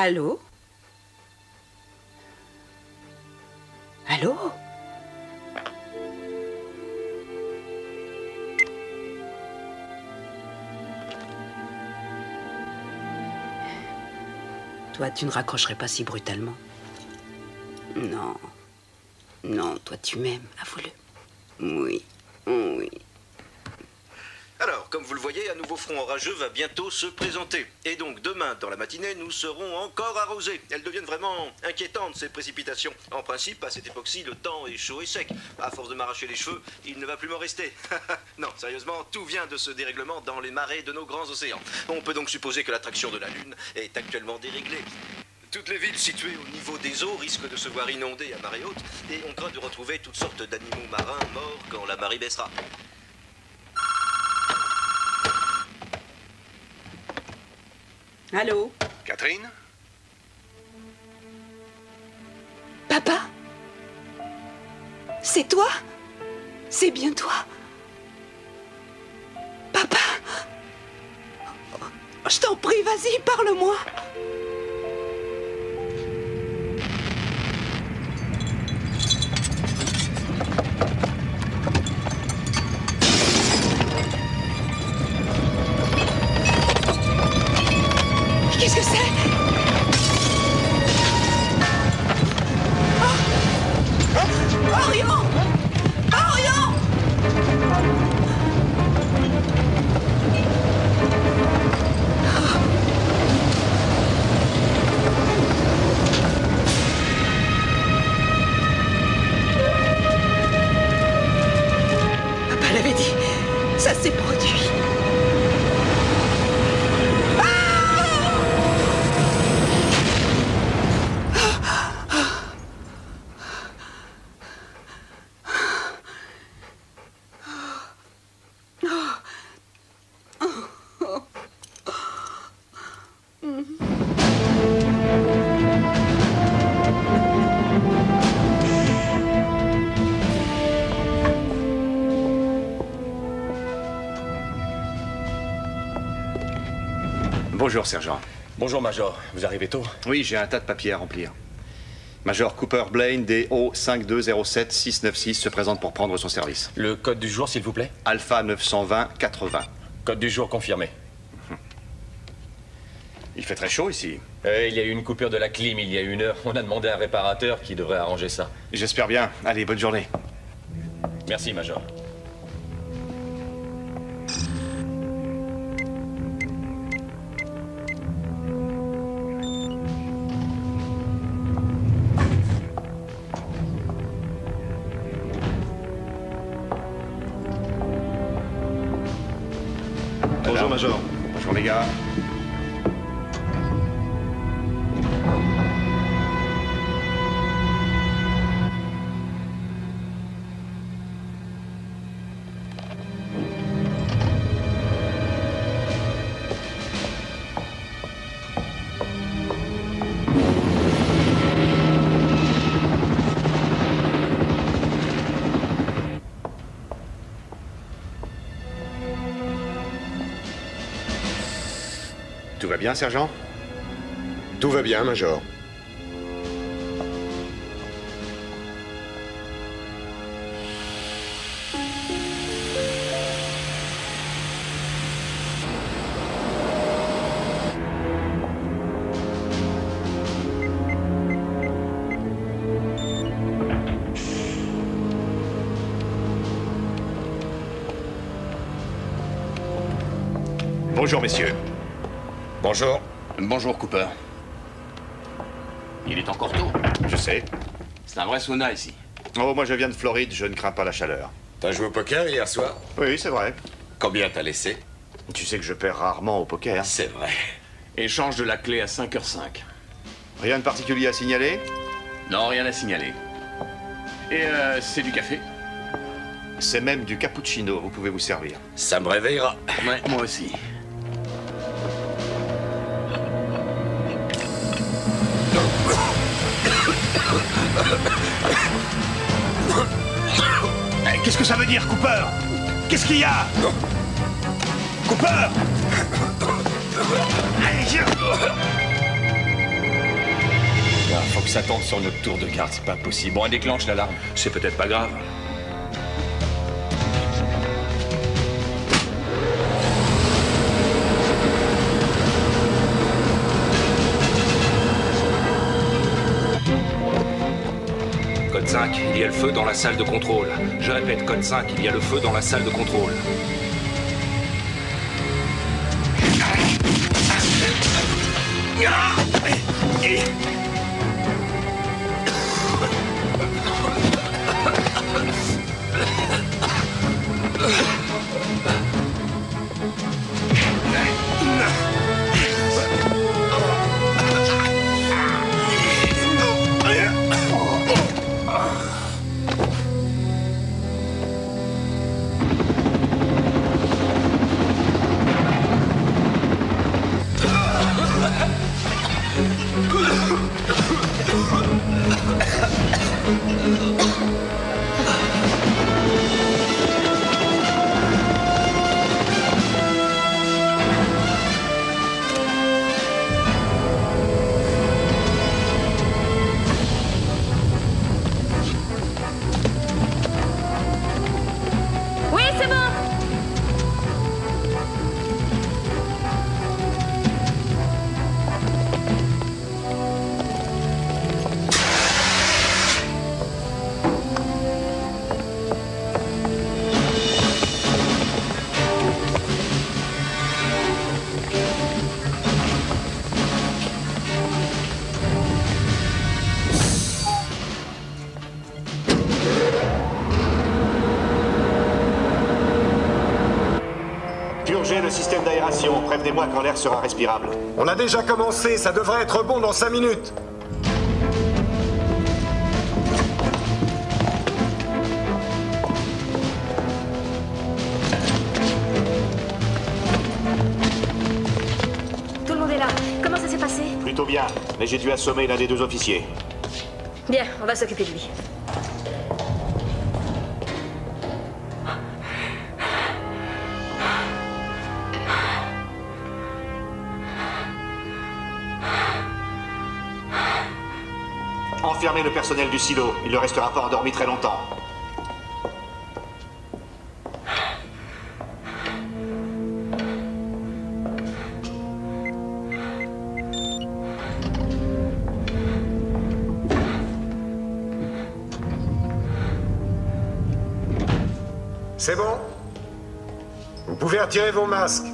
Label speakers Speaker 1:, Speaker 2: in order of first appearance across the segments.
Speaker 1: Allô? Allô? Toi, tu ne raccrocherais pas si brutalement. Non. Non, toi, tu m'aimes, avoue-le. Oui. Oui.
Speaker 2: Alors, comme vous le voyez, un nouveau front orageux va bientôt se présenter. Et donc, demain, dans la matinée, nous serons encore arrosés. Elles deviennent vraiment inquiétantes, ces précipitations. En principe, à cette époque-ci, le temps est chaud et sec. À force de m'arracher les cheveux, il ne va plus m'en rester. Non, sérieusement, tout vient de ce dérèglement dans les marées de nos grands océans. On peut donc supposer que l'attraction de la Lune est actuellement déréglée. Toutes les villes situées au niveau des eaux risquent de se voir inondées à marée haute, et on craint de retrouver toutes sortes d'animaux marins morts quand la marée baissera.
Speaker 1: Allô?
Speaker 2: Catherine?
Speaker 1: Papa? C'est toi? C'est bien toi? Papa? Je t'en prie, vas-y, parle-moi. Qu'est-ce que c'est? Orion! Orion! Papa l'avait dit, ça s'est produit.
Speaker 3: Bonjour, sergent.
Speaker 4: Bonjour, Major. Vous arrivez tôt?
Speaker 3: Oui, j'ai un tas de papiers à remplir. Major Cooper Blaine, DO 5207696, se présente pour prendre son service.
Speaker 4: Le code du jour, s'il vous plaît?
Speaker 3: Alpha 920-80.
Speaker 4: Code du jour confirmé.
Speaker 3: Il fait très chaud ici.
Speaker 4: Il y a eu une coupure de la clim il y a 1 heure. On a demandé à un réparateur qui devrait arranger ça.
Speaker 3: J'espère bien. Allez, bonne journée.
Speaker 4: Merci, Major.
Speaker 3: Bonjour, Major. Bonjour, les gars. Tout va bien, sergent?
Speaker 5: Tout va bien, Major.
Speaker 3: Bonjour, messieurs.
Speaker 5: Bonjour.
Speaker 6: Bonjour, Cooper. Il est encore tôt.
Speaker 3: Je sais.
Speaker 6: C'est un vrai sauna ici.
Speaker 3: Oh, moi je viens de Floride, je ne crains pas la chaleur.
Speaker 5: T'as joué au poker hier soir?
Speaker 3: Oui, c'est vrai.
Speaker 6: Combien t'as laissé?
Speaker 3: Tu sais que je perds rarement au poker.
Speaker 6: C'est vrai. Échange de la clé à 5h05.
Speaker 3: Rien de particulier à signaler?
Speaker 6: Non, rien à signaler. Et c'est du café?
Speaker 3: C'est même du cappuccino, vous pouvez vous servir.
Speaker 5: Ça me réveillera.
Speaker 6: Ouais, moi aussi.
Speaker 3: Qu'est-ce que ça veut dire, Cooper? Qu'est-ce qu'il y a? Cooper! Allez, viens!
Speaker 4: l'impression que ça tombe sur notre tour de garde, c'est pas possible. Bon, elle déclenche l'alarme.
Speaker 6: C'est peut-être pas grave. Code 5, il y a le feu dans la salle de contrôle. Je répète, code 5, il y a le feu dans la salle de contrôle.
Speaker 7: Oui, c'est bon.
Speaker 8: Purgez le système d'aération. Prévenez-moi quand l'air sera respirable.
Speaker 5: On a déjà commencé, ça devrait être bon dans 5 minutes.
Speaker 7: Tout le monde est là. Comment ça s'est passé?
Speaker 8: Plutôt bien, mais j'ai dû assommer l'un des 2 officiers.
Speaker 7: Bien, on va s'occuper de lui.
Speaker 8: Enfermez le personnel du silo. Il ne restera pas endormi très longtemps.
Speaker 5: C'est bon? Vous pouvez retirer vos masques.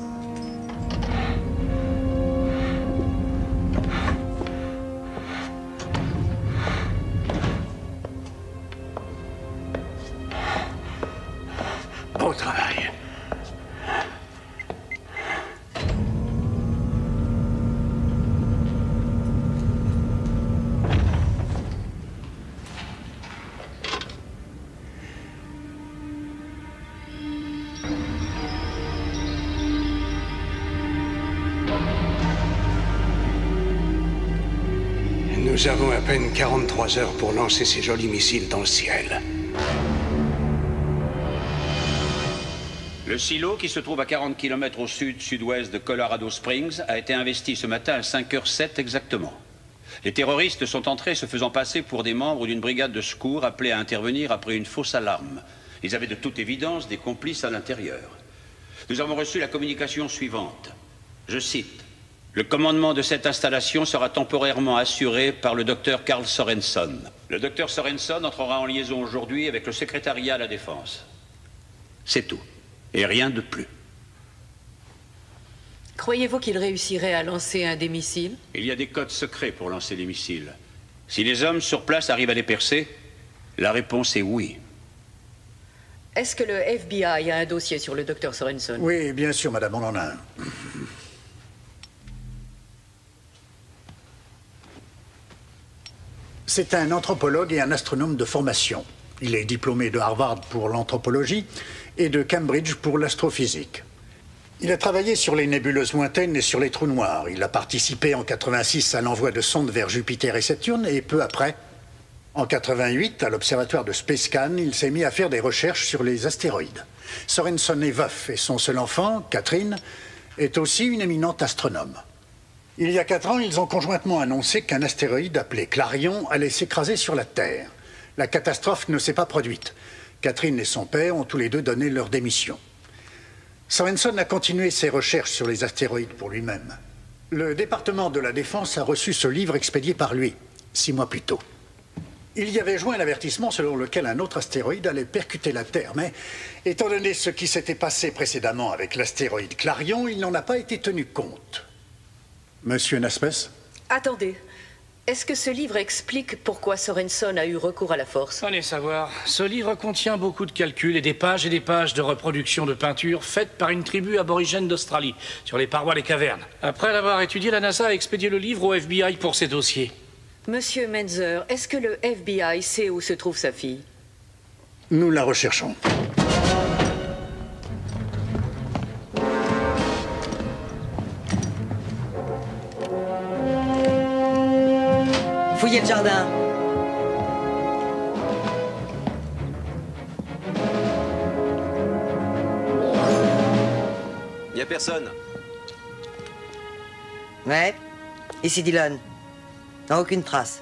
Speaker 6: Bon travail.
Speaker 9: Nous avons à peine 43 heures pour lancer ces jolis missiles dans le ciel.
Speaker 10: Le silo, qui se trouve à 40 km au sud-sud-ouest de Colorado Springs, a été investi ce matin à 5h07 exactement. Les terroristes sont entrés se faisant passer pour des membres d'une brigade de secours appelés à intervenir après une fausse alarme. Ils avaient de toute évidence des complices à l'intérieur. Nous avons reçu la communication suivante. Je cite. Le commandement de cette installation sera temporairement assuré par le docteur Carl Sorenson. Le docteur Sorenson entrera en liaison aujourd'hui avec le secrétariat à la Défense. C'est tout. Et rien de plus.
Speaker 11: Croyez-vous qu'il réussirait à lancer un des missiles?
Speaker 10: Il y a des codes secrets pour lancer les missiles. Si les hommes sur place arrivent à les percer, la réponse est oui.
Speaker 11: Est-ce que le FBI a un dossier sur le docteur Sorenson?
Speaker 12: Oui, bien sûr, madame, on en a un. C'est un anthropologue et un astronome de formation. Il est diplômé de Harvard pour l'anthropologie et de Cambridge pour l'astrophysique. Il a travaillé sur les nébuleuses lointaines et sur les trous noirs. Il a participé en 86 à l'envoi de sondes vers Jupiter et Saturne et peu après, en 88, à l'observatoire de Spacecan, il s'est mis à faire des recherches sur les astéroïdes. Sorenson est veuf et son seul enfant, Catherine, est aussi une éminente astronome. Il y a 4 ans, ils ont conjointement annoncé qu'un astéroïde appelé Clarion allait s'écraser sur la Terre. La catastrophe ne s'est pas produite. Catherine et son père ont tous les deux donné leur démission. Sorensen a continué ses recherches sur les astéroïdes pour lui-même. Le département de la Défense a reçu ce livre expédié par lui, 6 mois plus tôt. Il y avait joint l'avertissement selon lequel un autre astéroïde allait percuter la Terre, mais étant donné ce qui s'était passé précédemment avec l'astéroïde Clarion, il n'en a pas été tenu compte. Monsieur Naspers?
Speaker 11: Attendez. Est-ce que ce livre explique pourquoi Sorensen a eu recours à la force?
Speaker 13: Allez savoir. Ce livre contient beaucoup de calculs et des pages de reproduction de peintures faites par une tribu aborigène d'Australie sur les parois des cavernes. Après l'avoir étudié, la NASA a expédié le livre au FBI pour ses dossiers.
Speaker 11: Monsieur Menzer, est-ce que le FBI sait où se trouve sa fille?
Speaker 12: Nous la recherchons.
Speaker 14: Fouillez le jardin.
Speaker 2: Y a personne.
Speaker 14: Ouais. Ici Dillon. Non, aucune trace.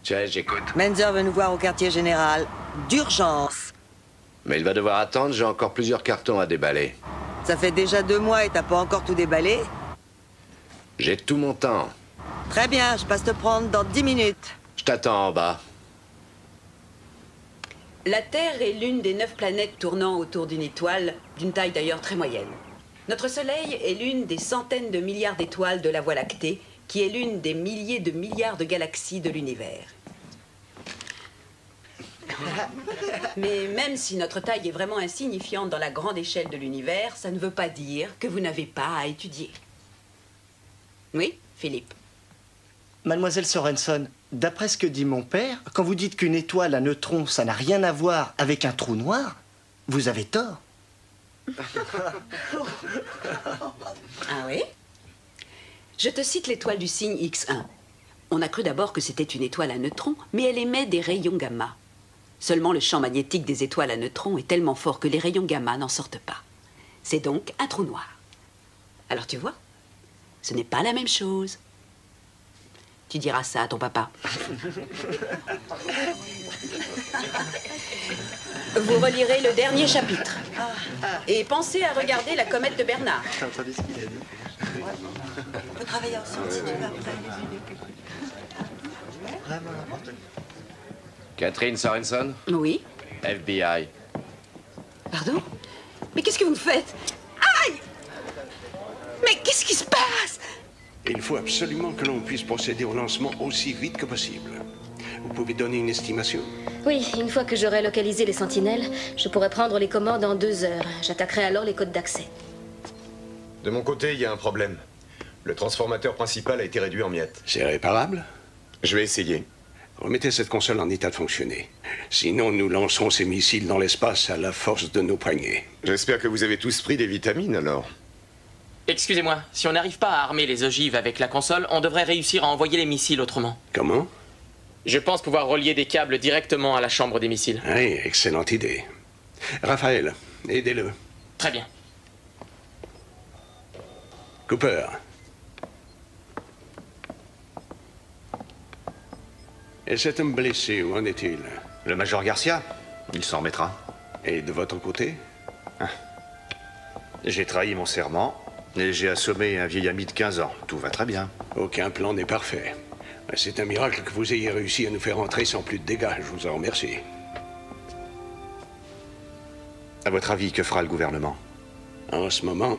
Speaker 6: Tiens, j'écoute.
Speaker 14: Menzer veut nous voir au quartier général. D'urgence.
Speaker 6: Mais il va devoir attendre, j'ai encore plusieurs cartons à déballer.
Speaker 14: Ça fait déjà 2 mois et t'as pas encore tout déballé?
Speaker 6: J'ai tout mon temps.
Speaker 14: Très bien, je passe te prendre dans 10 minutes.
Speaker 6: Je t'attends en bas.
Speaker 1: La Terre est l'une des 9 planètes tournant autour d'une étoile, d'une taille d'ailleurs très moyenne. Notre Soleil est l'une des centaines de milliards d'étoiles de la Voie lactée, qui est l'une des milliers de milliards de galaxies de l'univers. Mais même si notre taille est vraiment insignifiante dans la grande échelle de l'univers, ça ne veut pas dire que vous n'avez pas à étudier. Oui, Philippe?
Speaker 15: Mademoiselle Sorensen, d'après ce que dit mon père, quand vous dites qu'une étoile à neutrons, ça n'a rien à voir avec un trou noir, vous avez tort.
Speaker 1: Ah oui? Je te cite l'étoile du signe X1. On a cru d'abord que c'était une étoile à neutrons, mais elle émet des rayons gamma. Seulement le champ magnétique des étoiles à neutrons est tellement fort que les rayons gamma n'en sortent pas. C'est donc un trou noir. Alors tu vois, ce n'est pas la même chose. Tu diras ça à ton papa. Vous relirez le dernier chapitre. Et pensez à regarder la comète de Bernard.
Speaker 15: T'as entendu ce qu'il a dit?
Speaker 14: On peut travailler ensemble si tu veux après.
Speaker 15: Vraiment n'importe quoi.
Speaker 6: Catherine Sorensen?
Speaker 1: Oui.
Speaker 6: FBI.
Speaker 1: Pardon? Mais qu'est-ce que vous faites? Aïe! Mais qu'est-ce qui se passe?
Speaker 9: Il faut absolument que l'on puisse procéder au lancement aussi vite que possible. Vous pouvez donner une estimation?
Speaker 7: Oui, une fois que j'aurai localisé les sentinelles, je pourrai prendre les commandes en 2 heures. J'attaquerai alors les codes d'accès.
Speaker 16: De mon côté, il y a un problème. Le transformateur principal a été réduit en miettes.
Speaker 9: C'est réparable?
Speaker 16: Je vais essayer.
Speaker 9: Remettez cette console en état de fonctionner. Sinon, nous lancerons ces missiles dans l'espace à la force de nos poignets.
Speaker 16: J'espère que vous avez tous pris des vitamines, alors.
Speaker 17: Excusez-moi, si on n'arrive pas à armer les ogives avec la console, on devrait réussir à envoyer les missiles autrement.
Speaker 9: Comment?
Speaker 17: Je pense pouvoir relier des câbles directement à la chambre des missiles.
Speaker 9: Oui, excellente idée. Raphaël, aidez-le.
Speaker 17: Très bien.
Speaker 9: Cooper. Et cet homme blessé, où en est-il?
Speaker 3: Le major Garcia, il s'en remettra.
Speaker 9: Et de votre côté?
Speaker 3: J'ai trahi mon serment et j'ai assommé un vieil ami de 15 ans. Tout va très bien.
Speaker 9: Aucun plan n'est parfait. C'est un miracle que vous ayez réussi à nous faire entrer sans plus de dégâts. Je vous en remercie.
Speaker 3: À votre avis, que fera le gouvernement?
Speaker 9: En ce moment,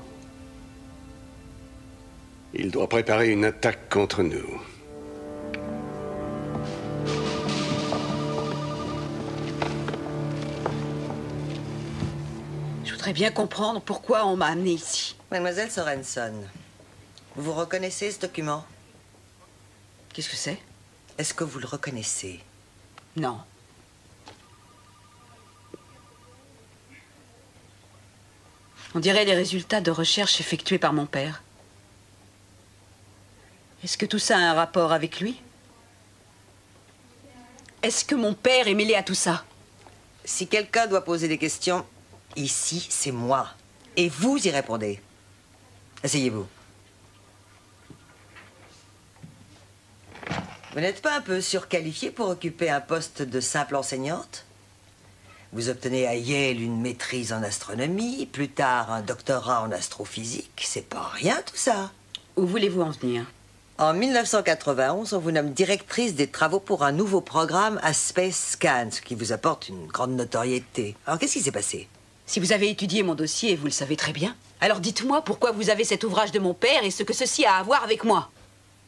Speaker 9: il doit préparer une attaque contre nous.
Speaker 1: Je voudrais bien comprendre pourquoi on m'a amené ici.
Speaker 14: Mademoiselle Sorensen, vous reconnaissez ce document?
Speaker 1: Qu'est-ce que c'est?
Speaker 14: Est-ce que vous le reconnaissez?
Speaker 1: Non. On dirait les résultats de recherches effectuées par mon père. Est-ce que tout ça a un rapport avec lui? Est-ce que mon père est mêlé à tout ça?
Speaker 14: Si quelqu'un doit poser des questions, ici, c'est moi. Et vous y répondez. Asseyez-vous. Vous n'êtes pas un peu surqualifiée pour occuper un poste de simple enseignante? Vous obtenez à Yale une maîtrise en astronomie, plus tard un doctorat en astrophysique. C'est pas rien tout ça.
Speaker 1: Où voulez-vous en venir?
Speaker 14: En 1991, on vous nomme directrice des travaux pour un nouveau programme à Space Scan, ce qui vous apporte une grande notoriété. Alors qu'est-ce qui s'est passé?
Speaker 1: Si vous avez étudié mon dossier, vous le savez très bien. Alors dites-moi pourquoi vous avez cet ouvrage de mon père et ce que ceci a à voir avec moi.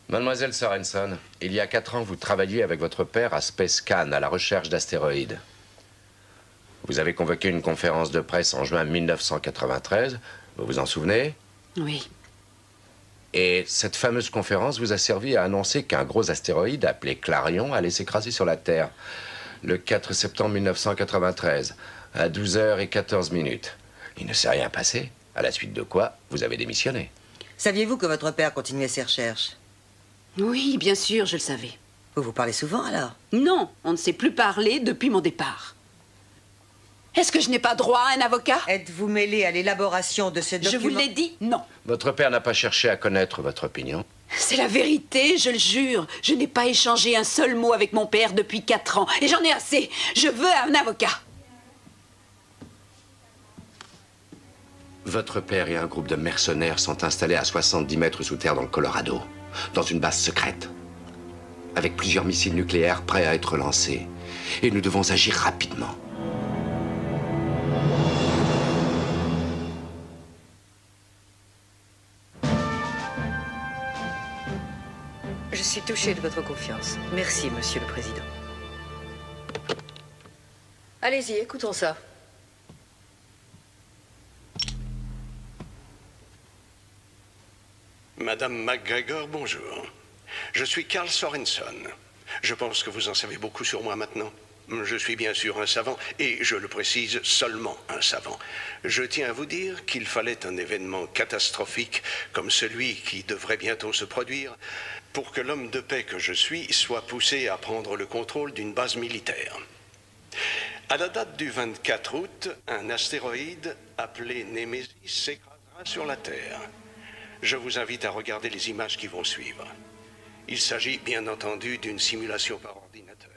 Speaker 6: Mademoiselle Sorenson, il y a 4 ans, vous travailliez avec votre père à Space Scan, à la recherche d'astéroïdes. Vous avez convoqué une conférence de presse en juin 1993, vous vous en souvenez?
Speaker 1: Oui.
Speaker 6: Et cette fameuse conférence vous a servi à annoncer qu'un gros astéroïde appelé Clarion allait s'écraser sur la Terre le 4 septembre 1993, à 12h14. Il ne s'est rien passé, à la suite de quoi vous avez démissionné.
Speaker 14: Saviez-vous que votre père continuait ses recherches?
Speaker 1: Oui, bien sûr, je le savais.
Speaker 14: Vous parlez souvent, alors?
Speaker 1: Non, on ne s'est plus parlé depuis mon départ. Est-ce que je n'ai pas droit à un avocat?
Speaker 14: Êtes-vous mêlé à l'élaboration de ce document?
Speaker 1: Je vous l'ai dit, non.
Speaker 6: Votre père n'a pas cherché à connaître votre opinion?
Speaker 1: C'est la vérité, je le jure. Je n'ai pas échangé un seul mot avec mon père depuis 4 ans. Et j'en ai assez. Je veux un avocat.
Speaker 6: Votre père et un groupe de mercenaires sont installés à 70 mètres sous terre dans le Colorado, dans une base secrète, avec plusieurs missiles nucléaires prêts à être lancés. Et nous devons agir rapidement.
Speaker 11: Je suis touchée de votre confiance. Merci, Monsieur le Président. Allez-y, écoutons ça.
Speaker 9: Madame McGregor, bonjour. Je suis Carl Sorenson. Je pense que vous en savez beaucoup sur moi maintenant. Je suis bien sûr un savant, et je le précise, seulement un savant. Je tiens à vous dire qu'il fallait un événement catastrophique comme celui qui devrait bientôt se produire pour que l'homme de paix que je suis soit poussé à prendre le contrôle d'une base militaire. À la date du 24 août, un astéroïde appelé Némésis s'écrasera sur la Terre. Je vous invite à regarder les images qui vont suivre. Il s'agit bien entendu d'une simulation par ordinateur.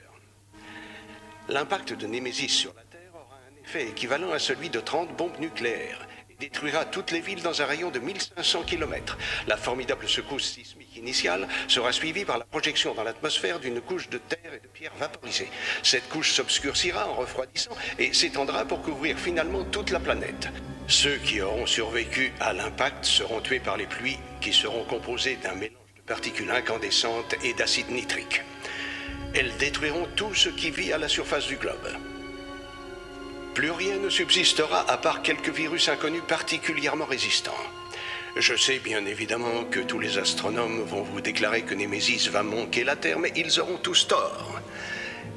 Speaker 9: L'impact de Némésis sur la Terre aura un effet équivalent à celui de 30 bombes nucléaires et détruira toutes les villes dans un rayon de 1500 km. La formidable secousse sismique initiale sera suivie par la projection dans l'atmosphère d'une couche de terre et de pierres vaporisées. Cette couche s'obscurcira en refroidissant et s'étendra pour couvrir finalement toute la planète. Ceux qui auront survécu à l'impact seront tués par les pluies qui seront composées d'un mélange de particules incandescentes et d'acide nitrique. Elles détruiront tout ce qui vit à la surface du globe. Plus rien ne subsistera à part quelques virus inconnus particulièrement résistants. Je sais bien évidemment que tous les astronomes vont vous déclarer que Némésis va manquer la Terre, mais ils auront tous tort.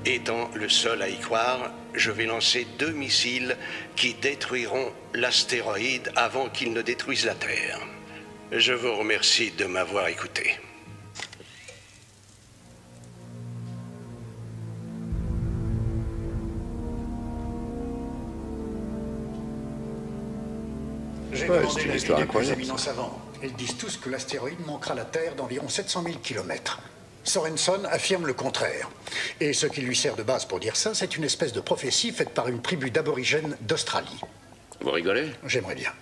Speaker 9: Étant le seul à y croire, je vais lancer 2 missiles qui détruiront l'astéroïde avant qu'il ne détruise la Terre. Je vous remercie de m'avoir écouté.
Speaker 12: J'ai demandé l'avis des plus éminents savants. Ils disent tous que l'astéroïde manquera la Terre d'environ 700 000 km. Sorenson affirme le contraire. Et ce qui lui sert de base pour dire ça, c'est une espèce de prophétie faite par une tribu d'aborigènes d'Australie.
Speaker 6: Vous rigolez?
Speaker 12: J'aimerais bien.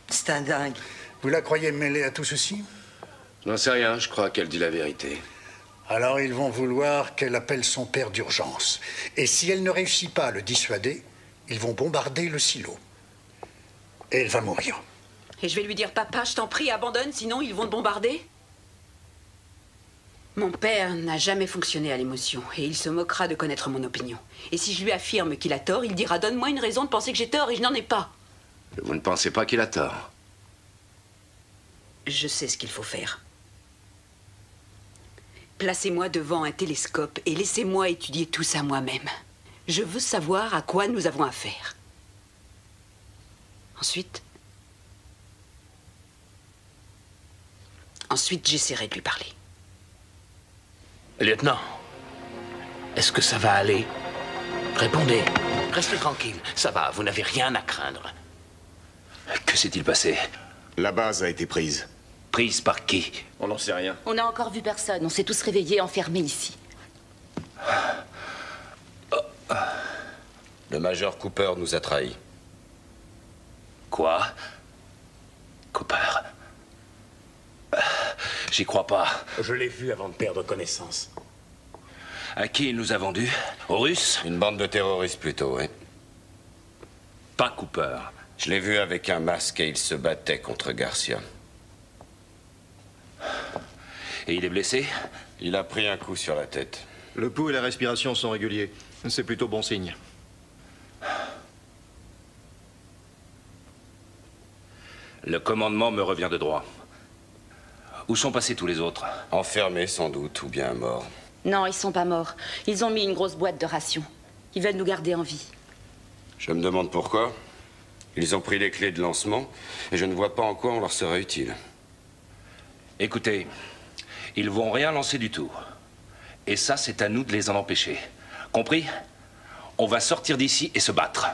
Speaker 14: C'est un dingue.
Speaker 12: Vous la croyez mêlée à tout ceci?
Speaker 6: Je n'en sais rien, je crois qu'elle dit la vérité.
Speaker 12: Alors ils vont vouloir qu'elle appelle son père d'urgence. Et si elle ne réussit pas à le dissuader, ils vont bombarder le silo. Et elle va mourir.
Speaker 1: Et je vais lui dire, papa, je t'en prie, abandonne, sinon ils vont te bombarder. Mon père n'a jamais fonctionné à l'émotion, et il se moquera de connaître mon opinion. Et si je lui affirme qu'il a tort, il dira, donne-moi une raison de penser que j'ai tort, et je n'en ai pas.
Speaker 6: Vous ne pensez pas qu'il a tort?
Speaker 1: Je sais ce qu'il faut faire. Placez-moi devant un télescope et laissez-moi étudier tout ça moi-même. Je veux savoir à quoi nous avons affaire. Ensuite, Ensuite, j'essaierai de lui parler.
Speaker 18: Lieutenant, est-ce que ça va aller? Répondez. Restez tranquille. Ça va, vous n'avez rien à craindre.
Speaker 10: Que s'est-il passé?
Speaker 16: La base a été prise.
Speaker 10: Prise par qui?
Speaker 4: On n'en sait rien.
Speaker 19: On n'a encore vu personne. On s'est tous réveillés enfermés ici.
Speaker 6: Le Major Cooper nous a trahis.
Speaker 10: Quoi? Cooper? J'y crois pas.
Speaker 18: Je l'ai vu avant de perdre connaissance.
Speaker 10: À qui il nous a vendus? Aux Russes?
Speaker 6: Une bande de terroristes plutôt, oui.
Speaker 10: Pas Cooper.
Speaker 6: Je l'ai vu avec un masque et il se battait contre Garcia.
Speaker 10: Et il est blessé?
Speaker 6: Il a pris un coup sur la tête.
Speaker 3: Le pouls et la respiration sont réguliers. C'est plutôt bon signe.
Speaker 10: Le commandement me revient de droit. Où sont passés tous les autres?
Speaker 6: Enfermés sans doute, ou bien morts.
Speaker 19: Non, ils sont pas morts. Ils ont mis une grosse boîte de rations. Ils veulent nous garder en vie.
Speaker 6: Je me demande pourquoi. Ils ont pris les clés de lancement et je ne vois pas en quoi on leur serait utile.
Speaker 10: Écoutez, ils vont rien lancer du tout. Et ça, c'est à nous de les en empêcher. Compris? On va sortir d'ici et se battre.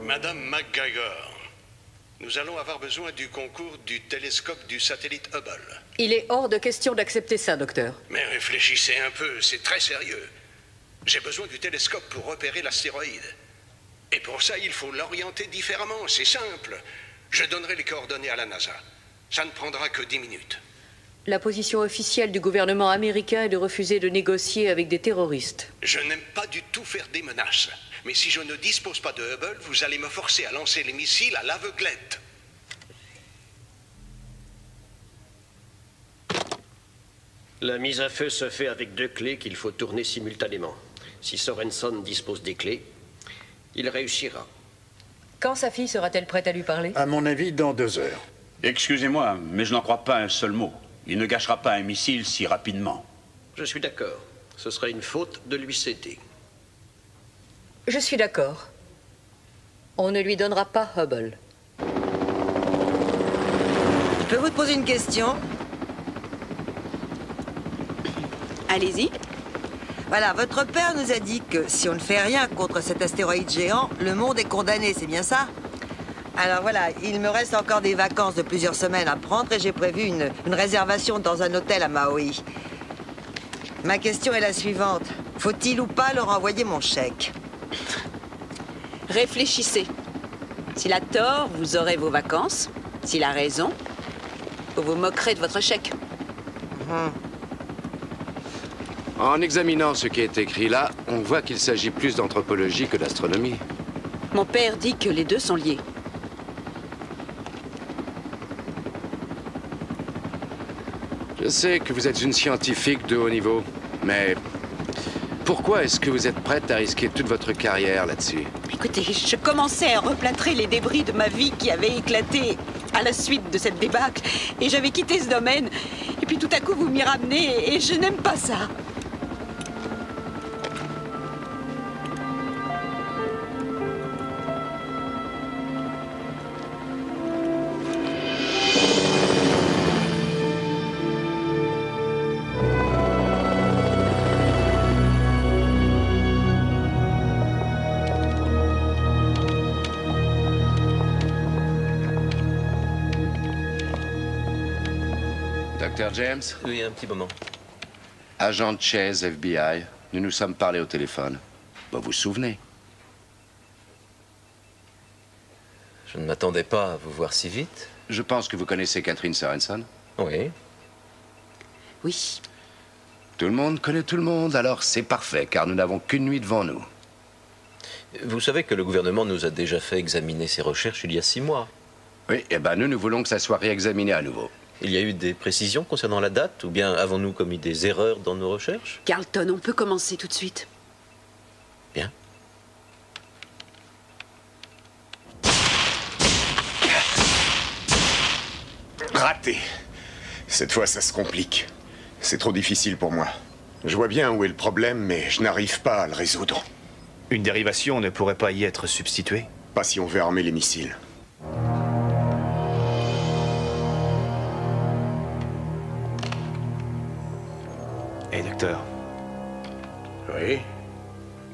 Speaker 9: Madame McGregor, nous allons avoir besoin du concours du télescope du satellite Hubble.
Speaker 11: Il est hors de question d'accepter ça, docteur.
Speaker 9: Mais réfléchissez un peu, c'est très sérieux. J'ai besoin du télescope pour repérer l'astéroïde. Et pour ça, il faut l'orienter différemment, c'est simple. Je donnerai les coordonnées à la NASA. Ça ne prendra que 10 minutes.
Speaker 11: La position officielle du gouvernement américain est de refuser de négocier avec des terroristes.
Speaker 9: Je n'aime pas du tout faire des menaces. Mais si je ne dispose pas de Hubble, vous allez me forcer à lancer les missiles à l'aveuglette.
Speaker 20: La mise à feu se fait avec 2 clés qu'il faut tourner simultanément. Si Sorenson dispose des clés, il réussira.
Speaker 11: Quand sa fille sera-t-elle prête à lui parler?
Speaker 12: À mon avis, dans 2 heures.
Speaker 10: Excusez-moi, mais je n'en crois pas un seul mot. Il ne gâchera pas un missile si rapidement.
Speaker 20: Je suis d'accord. Ce serait une faute de lui céder.
Speaker 11: Je suis d'accord. On ne lui donnera pas Hubble.
Speaker 14: Je peux vous poser une question?
Speaker 1: Allez-y.
Speaker 14: Voilà, votre père nous a dit que si on ne fait rien contre cet astéroïde géant, le monde est condamné, c'est bien ça? Alors voilà, il me reste encore des vacances de plusieurs semaines à prendre et j'ai prévu une réservation dans un hôtel à Maui. Ma question est la suivante. Faut-il ou pas leur envoyer mon chèque?
Speaker 1: Réfléchissez. S'il a tort, vous aurez vos vacances. S'il a raison, vous vous moquerez de votre chèque.
Speaker 6: En examinant ce qui est écrit là, on voit qu'il s'agit plus d'anthropologie que d'astronomie.
Speaker 1: Mon père dit que les deux sont liés.
Speaker 6: Je sais que vous êtes une scientifique de haut niveau, mais pourquoi est-ce que vous êtes prête à risquer toute votre carrière là-dessus?
Speaker 1: Écoutez, je commençais à replâtrer les débris de ma vie qui avaient éclaté à la suite de cette débâcle. Et j'avais quitté ce domaine. Et puis tout à coup, vous m'y ramenez et je n'aime pas ça.
Speaker 6: Dr. James?
Speaker 4: Oui, un petit moment.
Speaker 6: Agent Chase, FBI. Nous nous sommes parlé au téléphone. Vous vous souvenez?
Speaker 4: Je ne m'attendais pas à vous voir si vite.
Speaker 6: Je pense que vous connaissez Catherine Sorenson.
Speaker 4: Oui.
Speaker 1: Oui.
Speaker 6: Tout le monde connaît tout le monde, alors c'est parfait, car nous n'avons qu'une nuit devant nous.
Speaker 4: Vous savez que le gouvernement nous a déjà fait examiner ses recherches il y a 6 mois.
Speaker 6: Oui, eh ben nous voulons que ça soit réexaminé à nouveau.
Speaker 4: Il y a eu des précisions concernant la date, ou bien avons-nous commis des erreurs dans nos recherches?
Speaker 1: Carlton, on peut commencer tout de suite.
Speaker 4: Bien.
Speaker 16: Raté. Cette fois, ça se complique. C'est trop difficile pour moi. Je vois bien où est le problème, mais je n'arrive pas à le résoudre.
Speaker 3: Une dérivation ne pourrait pas y être substituée?
Speaker 5: Pas si on veut armer les missiles.
Speaker 3: Hé, docteur.
Speaker 9: Oui?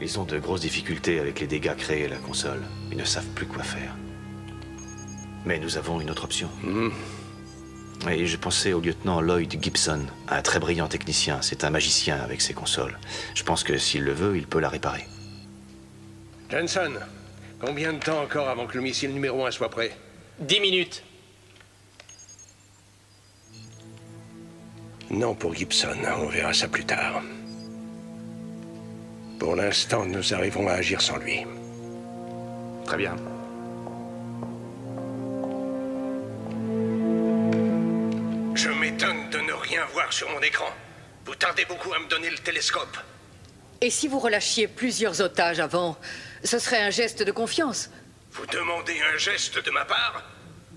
Speaker 3: Ils ont de grosses difficultés avec les dégâts créés à la console. Ils ne savent plus quoi faire. Mais nous avons une autre option. Et je pensais au lieutenant Lloyd Gibson, un très brillant technicien. C'est un magicien avec ses consoles. Je pense que s'il le veut, il peut la réparer.
Speaker 9: Jensen, combien de temps encore avant que le missile numéro 1 soit prêt?
Speaker 17: 10 minutes.
Speaker 9: Non pour Gibson, on verra ça plus tard. Pour l'instant, nous arrivons à agir sans lui.
Speaker 3: Très bien.
Speaker 9: Je m'étonne de ne rien voir sur mon écran. Vous tardez beaucoup à me donner le télescope.
Speaker 11: Et si vous relâchiez plusieurs otages avant, ce serait un geste de confiance.
Speaker 9: Vous demandez un geste de ma part?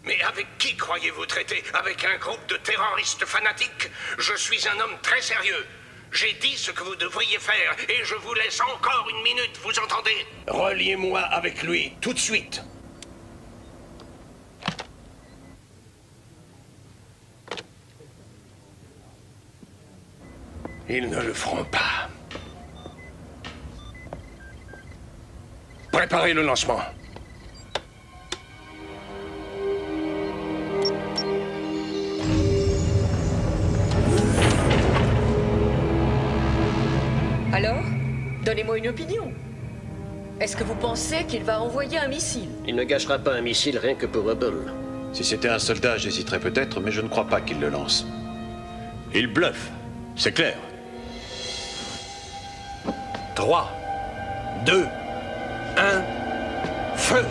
Speaker 9: Mais avec qui croyez-vous traiter? Avec un groupe de terroristes fanatiques? Je suis un homme très sérieux. J'ai dit ce que vous devriez faire et je vous laisse encore une minute, vous entendez? Reliez-moi avec lui, tout de suite. Ils ne le feront pas. Préparez le lancement.
Speaker 11: Alors, donnez-moi une opinion. Est-ce que vous pensez qu'il va envoyer un missile?
Speaker 20: Il ne gâchera pas un missile rien que pour Hubble.
Speaker 10: Si c'était un soldat, j'hésiterais peut-être, mais je ne crois pas qu'il le lance. Il bluffe, c'est clair.
Speaker 9: 3, 2, 1, feu!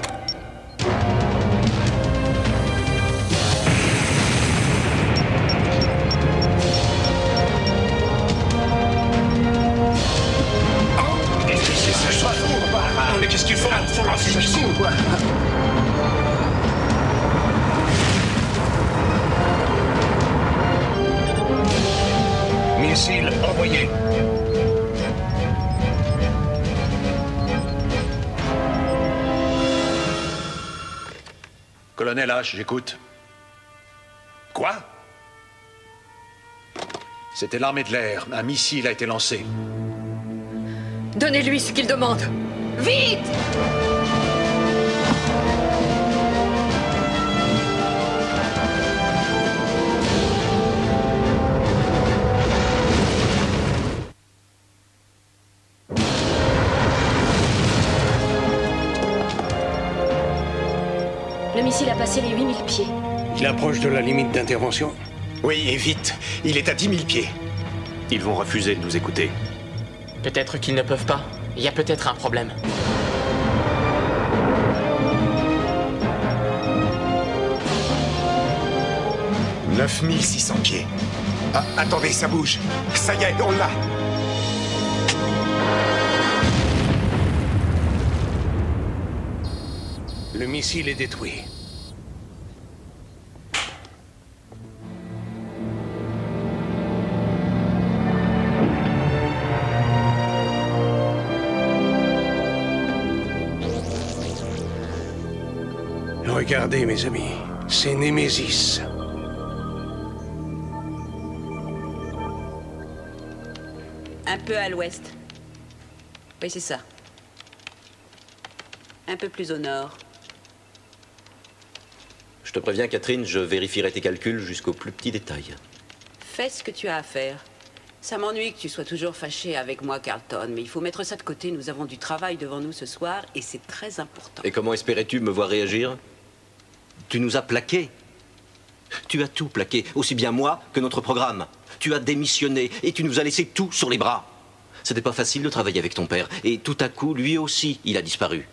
Speaker 5: Mais qu'est-ce qu'ils font? Faut lancer ici ou quoi?
Speaker 9: Missile envoyé.
Speaker 10: Colonel H, j'écoute.
Speaker 9: Quoi?
Speaker 10: C'était l'armée de l'air. Un missile a été lancé.
Speaker 11: Donnez-lui ce qu'il demande. Vite!
Speaker 7: Le missile a passé les 8000 pieds.
Speaker 9: Il approche de la limite d'intervention?
Speaker 5: Oui, et vite. Il est à 10 000 pieds.
Speaker 3: Ils vont refuser de nous écouter.
Speaker 17: Peut-être qu'ils ne peuvent pas. Il y a peut-être un problème.
Speaker 5: « 9600 pieds. Ah, attendez, ça bouge. Ça y est, on l'a.
Speaker 9: Le missile est détruit. Regardez, mes amis, c'est Némésis.
Speaker 1: Un peu à l'ouest. Oui, c'est ça. Un peu plus au nord.
Speaker 2: Je te préviens, Catherine, je vérifierai tes calculs jusqu'au plus petit détail.
Speaker 1: Fais ce que tu as à faire. Ça m'ennuie que tu sois toujours fâché avec moi, Carlton, mais il faut mettre ça de côté. Nous avons du travail devant nous ce soir et c'est très important.
Speaker 2: Et comment espérais-tu me voir réagir? Tu nous as plaqués. Tu as tout plaqué, aussi bien moi que notre programme. Tu as démissionné et tu nous as laissé tout sur les bras. C'était pas facile de travailler avec ton père. Et tout à coup, lui aussi, il a disparu.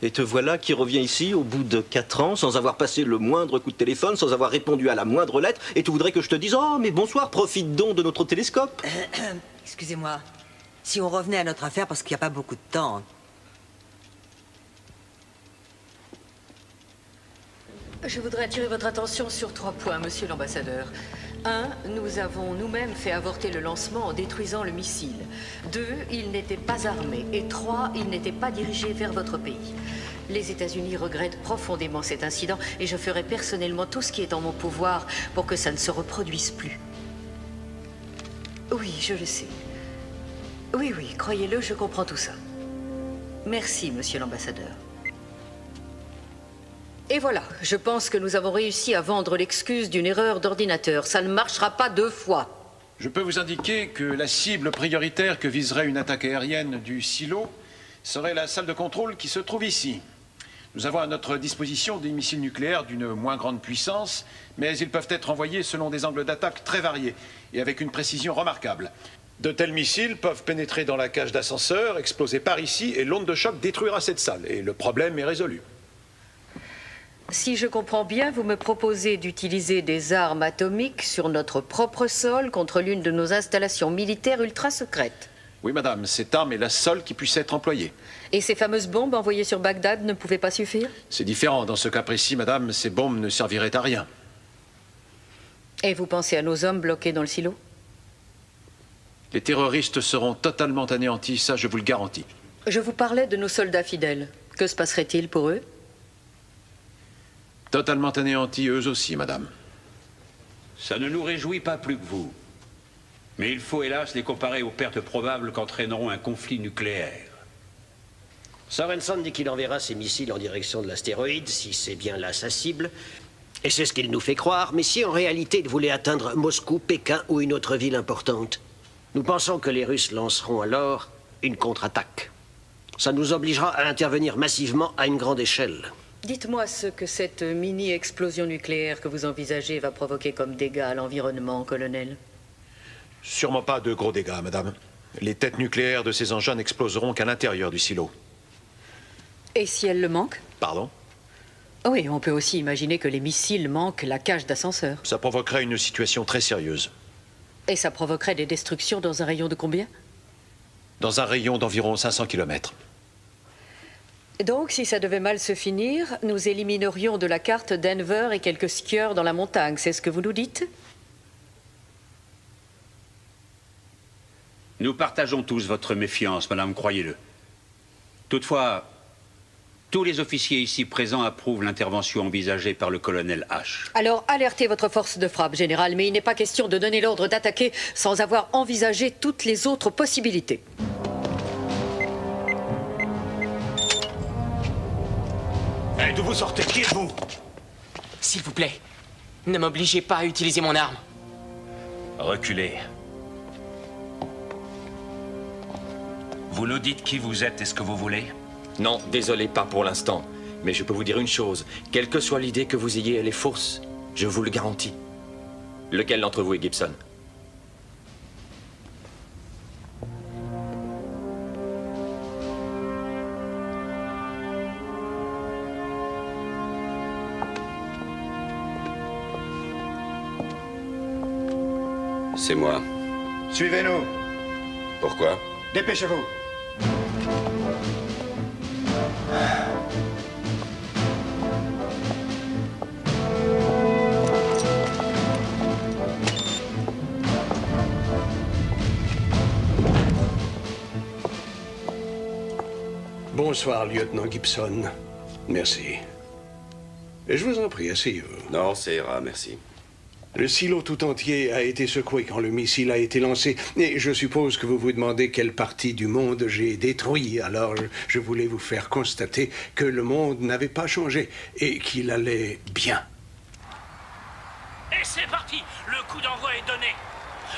Speaker 2: Et te voilà qui revient ici au bout de 4 ans, sans avoir passé le moindre coup de téléphone, sans avoir répondu à la moindre lettre, et tu voudrais que je te dise « Oh, mais bonsoir, profite donc de notre télescope !»
Speaker 14: Excusez-moi. Si on revenait à notre affaire, parce qu'il n'y a pas beaucoup de temps.
Speaker 11: Je voudrais attirer votre attention sur 3 points, monsieur l'ambassadeur. 1. Nous avons nous-mêmes fait avorter le lancement en détruisant le missile. 2. Il n'était pas armé. Et 3. Il n'était pas dirigé vers votre pays. Les États-Unis regrettent profondément cet incident et je ferai personnellement tout ce qui est en mon pouvoir pour que ça ne se reproduise plus. Oui, je le sais. Oui, croyez-le, je comprends tout ça. Merci, monsieur l'ambassadeur. Et voilà, je pense que nous avons réussi à vendre l'excuse d'une erreur d'ordinateur. Ça ne marchera pas 2 fois.
Speaker 21: Je peux vous indiquer que la cible prioritaire que viserait une attaque aérienne du silo serait la salle de contrôle qui se trouve ici. Nous avons à notre disposition des missiles nucléaires d'une moins grande puissance, mais ils peuvent être envoyés selon des angles d'attaque très variés et avec une précision remarquable. De tels missiles peuvent pénétrer dans la cage d'ascenseur, exploser par ici, et l'onde de choc détruira cette salle. Et le problème est résolu.
Speaker 11: Si je comprends bien, vous me proposez d'utiliser des armes atomiques sur notre propre sol contre l'une de nos installations militaires ultra secrètes.
Speaker 21: Oui, madame, cette arme est la seule qui puisse être employée.
Speaker 11: Et ces fameuses bombes envoyées sur Bagdad ne pouvaient pas suffire?
Speaker 21: C'est différent. Dans ce cas précis, madame, ces bombes ne serviraient à rien.
Speaker 11: Et vous pensez à nos hommes bloqués dans le silo?
Speaker 21: Les terroristes seront totalement anéantis, ça je vous le garantis.
Speaker 11: Je vous parlais de nos soldats fidèles. Que se passerait-il pour eux?
Speaker 21: Totalement anéantis eux aussi, madame.
Speaker 10: Ça ne nous réjouit pas plus que vous. Mais il faut hélas les comparer aux pertes probables qu'entraîneront un conflit nucléaire.
Speaker 20: Sorensen dit qu'il enverra ses missiles en direction de l'astéroïde, si c'est bien là sa cible. Et c'est ce qu'il nous fait croire, mais si en réalité il voulait atteindre Moscou, Pékin ou une autre ville importante, nous pensons que les Russes lanceront alors une contre-attaque. Ça nous obligera à intervenir massivement à une grande échelle.
Speaker 11: Dites-moi ce que cette mini-explosion nucléaire que vous envisagez va provoquer comme dégâts à l'environnement, colonel.
Speaker 21: Sûrement pas de gros dégâts, madame. Les têtes nucléaires de ces engins n'exploseront qu'à l'intérieur du silo.
Speaker 11: Et si elles le manquent?
Speaker 21: Pardon?
Speaker 11: Oui, on peut aussi imaginer que les missiles manquent la cage d'ascenseur.
Speaker 21: Ça provoquerait une situation très sérieuse.
Speaker 11: Et ça provoquerait des destructions dans un rayon de combien?
Speaker 21: Dans un rayon d'environ 500 km.
Speaker 11: Donc, si ça devait mal se finir, nous éliminerions de la carte Denver et quelques skieurs dans la montagne, c'est ce que vous nous dites?
Speaker 10: Nous partageons tous votre méfiance, madame, croyez-le. Toutefois, tous les officiers ici présents approuvent l'intervention envisagée par le colonel H.
Speaker 11: Alors, alertez votre force de frappe, général, mais il n'est pas question de donner l'ordre d'attaquer sans avoir envisagé toutes les autres possibilités.
Speaker 18: Hé, d'où vous sortez? Qui êtes-vous?
Speaker 17: S'il vous plaît, ne m'obligez pas à utiliser mon arme.
Speaker 22: Reculez. Vous nous dites qui vous êtes et ce que vous voulez?
Speaker 4: Non, désolé, pas pour l'instant. Mais je peux vous dire une chose. Quelle que soit l'idée que vous ayez, elle est fausse. Je vous le garantis. Lequel d'entre vous est Gibson?
Speaker 23: C'est moi.
Speaker 5: Suivez-nous.
Speaker 23: Pourquoi?
Speaker 5: Dépêchez-vous.
Speaker 9: Bonsoir, lieutenant Gibson. Merci. Je vous en prie, asseyez-vous.
Speaker 23: Non, ça ira, merci.
Speaker 9: Le silo tout entier a été secoué quand le missile a été lancé. Et je suppose que vous vous demandez quelle partie du monde j'ai détruit. Alors, je voulais vous faire constater que le monde n'avait pas changé et qu'il allait bien.
Speaker 13: Et c'est parti! Le coup d'envoi est donné.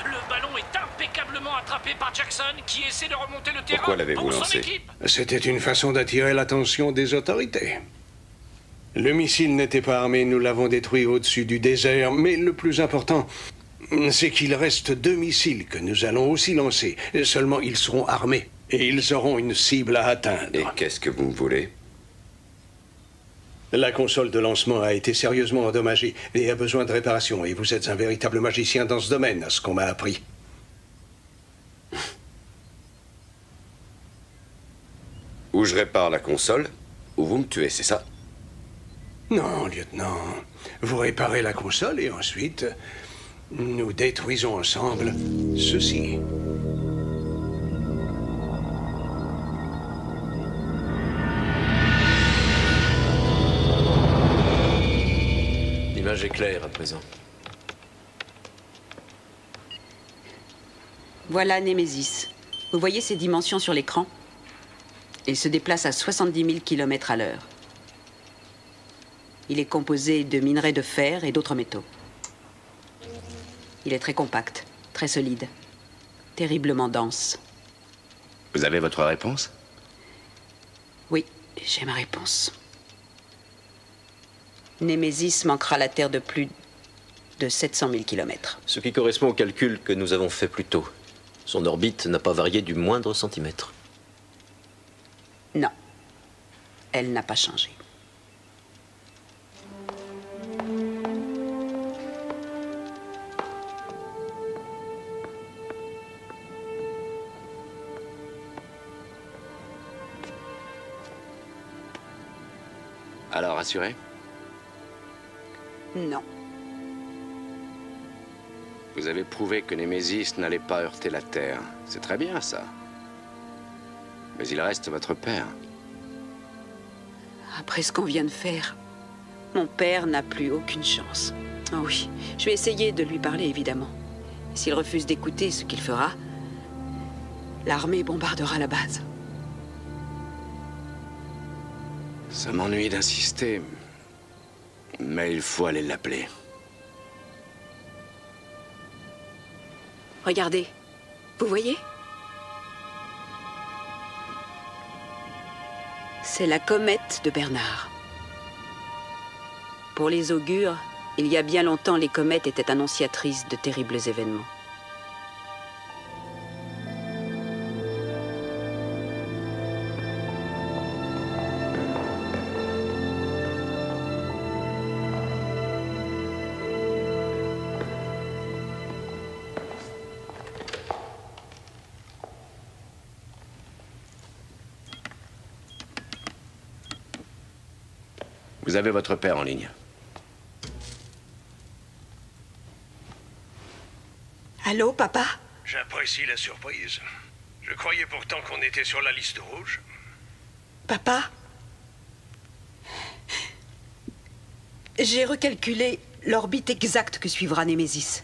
Speaker 13: Le ballon est impeccablement attrapé par Jackson qui essaie de remonter le terrain.
Speaker 23: Pourquoi l'avez-vous
Speaker 13: pour son
Speaker 23: lancé?
Speaker 13: équipe.
Speaker 9: C'était une façon d'attirer l'attention des autorités. Le missile n'était pas armé, nous l'avons détruit au-dessus du désert, mais le plus important, c'est qu'il reste 2 missiles que nous allons aussi lancer. Seulement, ils seront armés et ils auront une cible à atteindre.
Speaker 23: Et qu'est-ce que vous voulez?
Speaker 9: La console de lancement a été sérieusement endommagée et a besoin de réparation, et vous êtes un véritable magicien dans ce domaine, à ce qu'on m'a appris.
Speaker 23: Ou je répare la console, ou vous me tuez, c'est ça?
Speaker 9: Non, lieutenant. Vous réparez la console et ensuite, Nous détruisons ensemble ceci.
Speaker 3: L'image est claire à présent.
Speaker 1: Voilà Némésis. Vous voyez ses dimensions sur l'écran? Il se déplace à 70 000 km à l'heure. Il est composé de minerais de fer et d'autres métaux. Il est très compact, très solide, terriblement dense.
Speaker 23: Vous avez votre réponse?
Speaker 1: Oui, j'ai ma réponse. Némésis manquera la Terre de plus de 700 000 km.
Speaker 2: Ce qui correspond au calcul que nous avons fait plus tôt. Son orbite n'a pas varié du moindre centimètre.
Speaker 1: Non, elle n'a pas changé.
Speaker 23: Alors, rassuré?
Speaker 1: Non.
Speaker 23: Vous avez prouvé que Némésis n'allait pas heurter la Terre. C'est très bien, ça. Mais il reste votre père.
Speaker 1: Après ce qu'on vient de faire, mon père n'a plus aucune chance. Oh oui, je vais essayer de lui parler, évidemment. S'il refuse d'écouter ce qu'il fera, l'armée bombardera la base.
Speaker 23: Ça m'ennuie d'insister, mais il faut aller l'appeler.
Speaker 1: Regardez, vous voyez? C'est la comète de Bernard. Pour les augures, il y a bien longtemps, les comètes étaient annonciatrices de terribles événements.
Speaker 23: Vous avez votre père en ligne.
Speaker 1: Allô, papa?
Speaker 9: J'apprécie la surprise. Je croyais pourtant qu'on était sur la liste rouge.
Speaker 1: Papa? J'ai recalculé l'orbite exacte que suivra Némésis.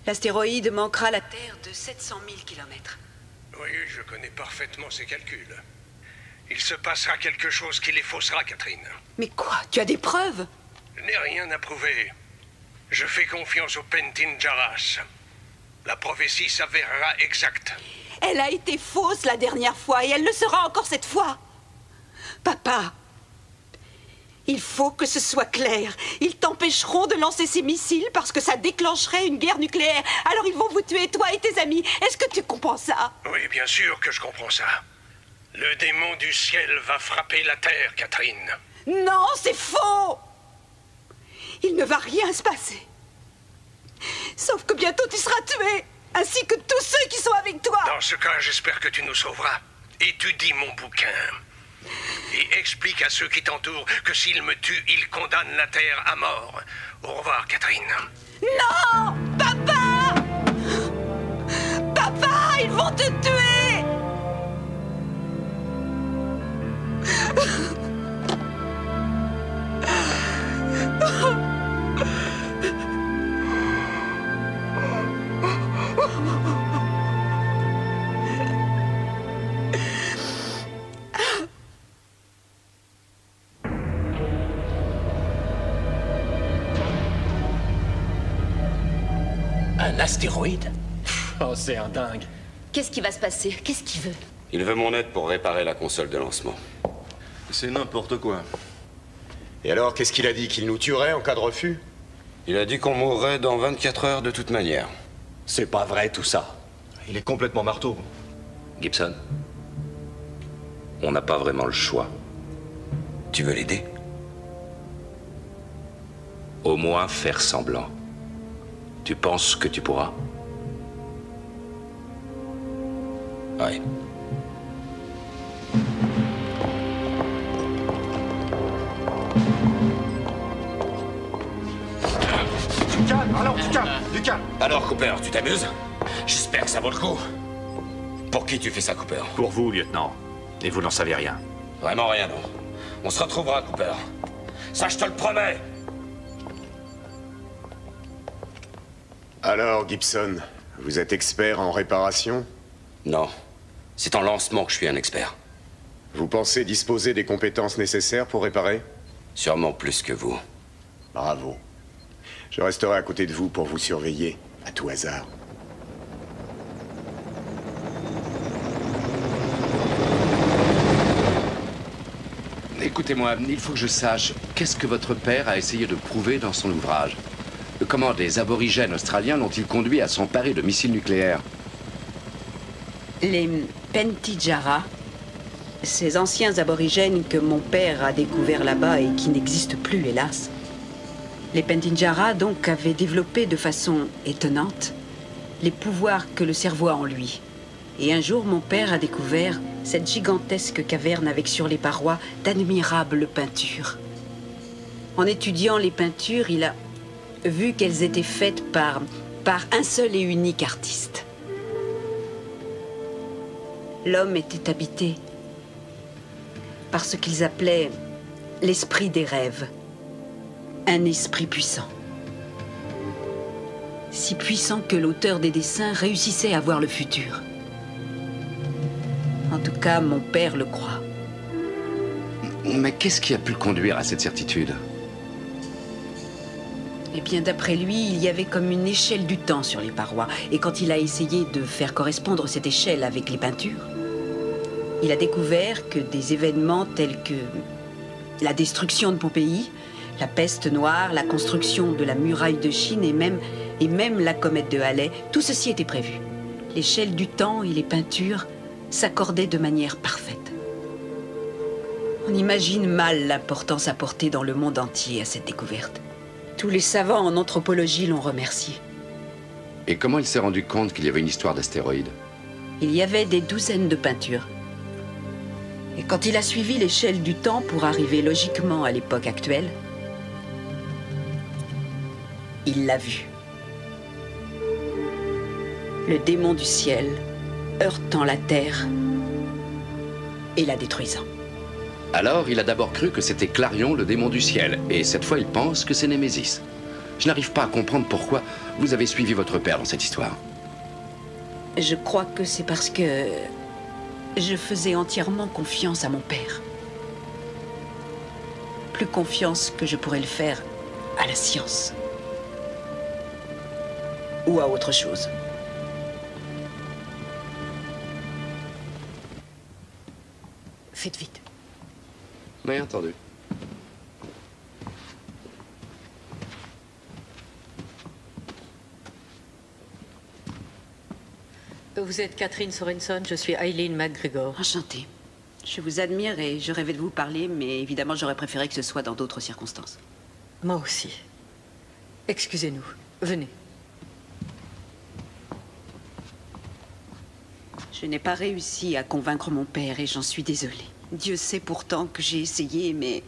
Speaker 1: L'astéroïde manquera la Terre de 700 000 km.
Speaker 9: Oui, je connais parfaitement ces calculs. Il se passera quelque chose qui les faussera, Catherine.
Speaker 1: Mais quoi? Tu as des preuves?
Speaker 9: Je n'ai rien à prouver. Je fais confiance au Pentin Jarras. La prophétie s'avérera exacte.
Speaker 1: Elle a été fausse la dernière fois et elle le sera encore cette fois. Papa, il faut que ce soit clair. Ils t'empêcheront de lancer ces missiles parce que ça déclencherait une guerre nucléaire. Alors ils vont vous tuer, toi et tes amis. Est-ce que tu comprends ça?
Speaker 9: Oui, bien sûr que je comprends ça. Le démon du ciel va frapper la terre, Catherine.
Speaker 1: Non, c'est faux! Il ne va rien se passer. Sauf que bientôt tu seras tué, ainsi que tous ceux qui sont avec toi.
Speaker 9: Dans ce cas, j'espère que tu nous sauveras. Étudie mon bouquin. Et explique à ceux qui t'entourent que s'ils me tuent, ils condamnent la terre à mort. Au revoir, Catherine.
Speaker 1: Non! Papa! Papa, ils vont te tuer!
Speaker 18: Un astéroïde?
Speaker 4: Oh, c'est un dingue.
Speaker 7: Qu'est-ce qui va se passer? Qu'est-ce qu'il veut?
Speaker 23: Il veut mon aide pour réparer la console de lancement.
Speaker 16: C'est n'importe quoi. Et alors, qu'est-ce qu'il a dit? Qu'il nous tuerait en cas de refus?
Speaker 23: Il a dit qu'on mourrait dans 24 heures de toute manière.
Speaker 4: C'est pas vrai tout ça.
Speaker 16: Il est complètement marteau.
Speaker 23: Gibson, on n'a pas vraiment le choix. Tu veux l'aider? Au moins faire semblant. Tu penses que tu pourras? Ouais.
Speaker 12: Calme, allons.
Speaker 16: calme, du calme.
Speaker 18: Alors, Cooper, tu t'amuses? J'espère que ça vaut le coup. Pour qui tu fais ça, Cooper?
Speaker 3: Pour vous, lieutenant. Et vous n'en savez rien.
Speaker 18: Vraiment rien, non. On se retrouvera, Cooper. Ça, je te le promets.
Speaker 16: Alors, Gibson, vous êtes expert en réparation?
Speaker 18: Non. C'est en lancement que je suis un expert.
Speaker 16: Vous pensez disposer des compétences nécessaires pour réparer?
Speaker 18: Sûrement plus que vous.
Speaker 16: Bravo. Je resterai à côté de vous pour vous surveiller, à tout hasard.
Speaker 6: Écoutez-moi, il faut que je sache, qu'est-ce que votre père a essayé de prouver dans son ouvrage? Comment des aborigènes australiens l'ont-ils conduit à s'emparer de missiles nucléaires?
Speaker 1: Les Pentijara, ces anciens aborigènes que mon père a découverts là-bas et qui n'existent plus, hélas. Les Pentijara, donc, avaient développé de façon étonnante les pouvoirs que le cerveau a en lui. Et un jour, mon père a découvert cette gigantesque caverne avec sur les parois d'admirables peintures. En étudiant les peintures, il a vu qu'elles étaient faites par un seul et unique artiste. L'homme était habité par ce qu'ils appelaient l'esprit des rêves, un esprit puissant. Si puissant que l'auteur des dessins réussissait à voir le futur. En tout cas, mon père le croit.
Speaker 6: Mais qu'est-ce qui a pu le conduire à cette certitude?
Speaker 1: Eh bien, d'après lui, il y avait comme une échelle du temps sur les parois. Et quand il a essayé de faire correspondre cette échelle avec les peintures, il a découvert que des événements tels que la destruction de Pompéi, la peste noire, la construction de la muraille de Chine et même la comète de Halley, tout ceci était prévu. L'échelle du temps et les peintures s'accordaient de manière parfaite. On imagine mal l'importance apportée dans le monde entier à cette découverte. Tous les savants en anthropologie l'ont remercié.
Speaker 6: Et comment il s'est rendu compte qu'il y avait une histoire d'astéroïdes?
Speaker 1: Il y avait des douzaines de peintures. Et quand il a suivi l'échelle du temps pour arriver logiquement à l'époque actuelle, il l'a vu. Le démon du ciel heurtant la terre et la détruisant.
Speaker 6: Alors, il a d'abord cru que c'était Clarion, le démon du ciel. Et cette fois, il pense que c'est Némésis. Je n'arrive pas à comprendre pourquoi vous avez suivi votre père dans cette histoire.
Speaker 1: Je crois que c'est parce que je faisais entièrement confiance à mon père. Plus confiance que je pourrais le faire à la science. Ou à autre chose. Faites vite.
Speaker 6: Oui, entendu.
Speaker 11: Vous êtes Catherine Sorenson, je suis Eileen McGregor.
Speaker 1: Enchantée. Je vous admire et je rêvais de vous parler, mais évidemment j'aurais préféré que ce soit dans d'autres circonstances.
Speaker 11: Moi aussi. Excusez-nous. Venez.
Speaker 1: Je n'ai pas réussi à convaincre mon père et j'en suis désolée. Dieu sait pourtant que j'ai essayé, mais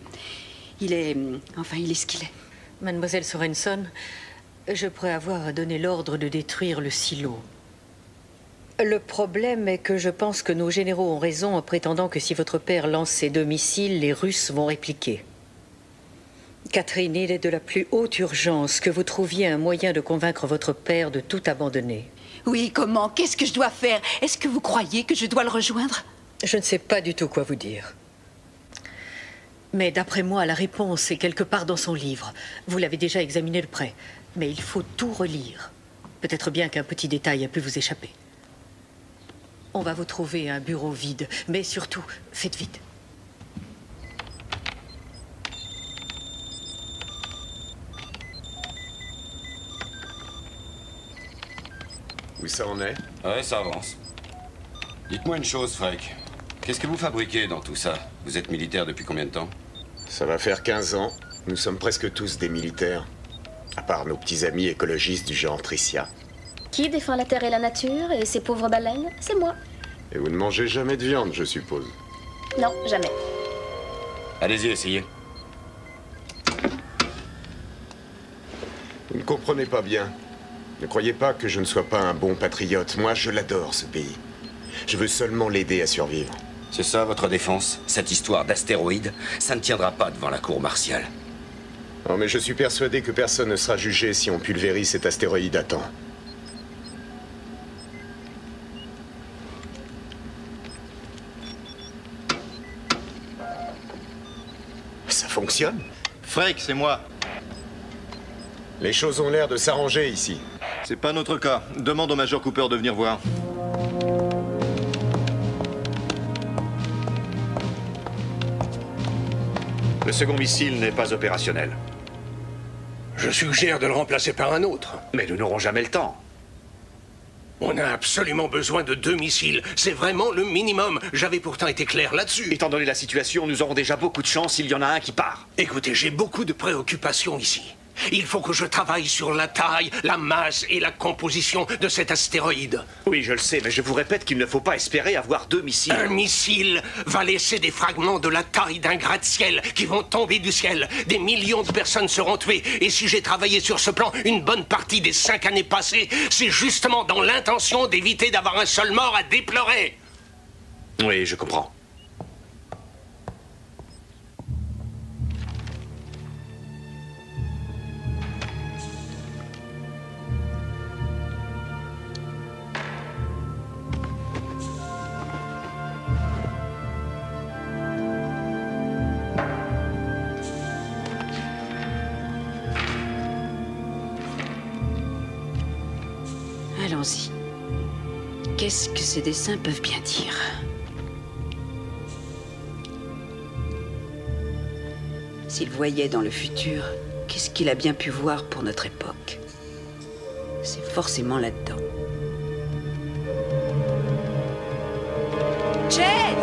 Speaker 1: il est... enfin, il est ce qu'il est.
Speaker 11: Mademoiselle Sorenson, je pourrais avoir donné l'ordre de détruire le silo. Le problème est que je pense que nos généraux ont raison en prétendant que si votre père lance ses 2 missiles, les Russes vont répliquer. Catherine, il est de la plus haute urgence que vous trouviez un moyen de convaincre votre père de tout abandonner.
Speaker 1: Oui, comment? Qu'est-ce que je dois faire? Est-ce que vous croyez que je dois le rejoindre?
Speaker 11: Je ne sais pas du tout quoi vous dire. Mais d'après moi, la réponse est quelque part dans son livre. Vous l'avez déjà examiné de près. Mais il faut tout relire. Peut-être bien qu'un petit détail a pu vous échapper. On va vous trouver un bureau vide. Mais surtout, faites vite.
Speaker 16: Où ça en est?
Speaker 8: Ouais, ça avance. Dites-moi une chose, Freck. Qu'est-ce que vous fabriquez dans tout ça? Vous êtes militaire depuis combien de temps?
Speaker 16: Ça va faire 15 ans. Nous sommes presque tous des militaires. À part nos petits amis écologistes du genre Tricia.
Speaker 7: Qui défend la terre et la nature et ces pauvres baleines? C'est moi.
Speaker 16: Et vous ne mangez jamais de viande, je suppose.
Speaker 7: Non, jamais.
Speaker 8: Allez-y, essayez.
Speaker 16: Vous ne comprenez pas bien. Ne croyez pas que je ne sois pas un bon patriote. Moi, je l'adore, ce pays. Je veux seulement l'aider à survivre.
Speaker 8: C'est ça votre défense? Cette histoire d'astéroïde, ça ne tiendra pas devant la cour martiale.
Speaker 16: Non, mais je suis persuadé que personne ne sera jugé si on pulvérise cet astéroïde à temps. Ça fonctionne?
Speaker 2: Freak, c'est moi.
Speaker 16: Les choses ont l'air de s'arranger ici.
Speaker 2: C'est pas notre cas. Demande au Major Cooper de venir voir.
Speaker 3: Le second missile n'est pas opérationnel.
Speaker 9: Je suggère de le remplacer par un autre.
Speaker 3: Mais nous n'aurons jamais le temps.
Speaker 9: On a absolument besoin de 2 missiles. C'est vraiment le minimum. J'avais pourtant été clair là-dessus.
Speaker 3: Étant donné la situation, nous aurons déjà beaucoup de chance s'il y en a un qui part.
Speaker 9: Écoutez, j'ai beaucoup de préoccupations ici. Il faut que je travaille sur la taille, la masse et la composition de cet astéroïde.
Speaker 3: Oui, je le sais, mais je vous répète qu'il ne faut pas espérer avoir 2 missiles.
Speaker 9: Un missile va laisser des fragments de la taille d'un gratte-ciel qui vont tomber du ciel. Des millions de personnes seront tuées. Et si j'ai travaillé sur ce plan une bonne partie des 5 années passées, c'est justement dans l'intention d'éviter d'avoir un seul mort à déplorer.
Speaker 3: Oui, je comprends.
Speaker 1: Allons-y. Qu'est-ce que ces dessins peuvent bien dire? S'il voyait dans le futur, qu'est-ce qu'il a bien pu voir pour notre époque? C'est forcément là-dedans. Jed!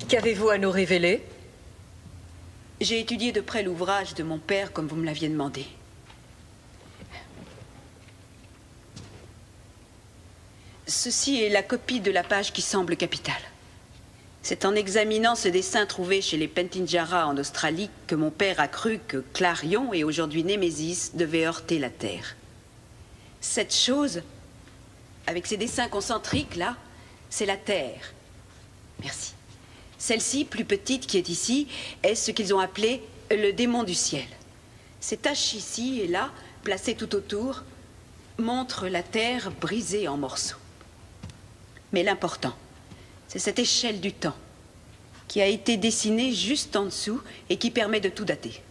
Speaker 11: Qu'avez-vous à nous révéler?
Speaker 1: J'ai étudié de près l'ouvrage de mon père, comme vous me l'aviez demandé. Ceci est la copie de la page qui semble capitale. C'est en examinant ce dessin trouvé chez les Pentinjara en Australie que mon père a cru que Clarion et aujourd'hui Némésis devaient heurter la Terre. Cette chose, avec ces dessins concentriques là, c'est la Terre. Merci. Celle-ci, plus petite, qui est ici, est ce qu'ils ont appelé le démon du ciel. Ces taches ici et là, placées tout autour, montrent la Terre brisée en morceaux. Mais l'important, c'est cette échelle du temps, qui a été dessinée juste en dessous et qui permet de tout dater.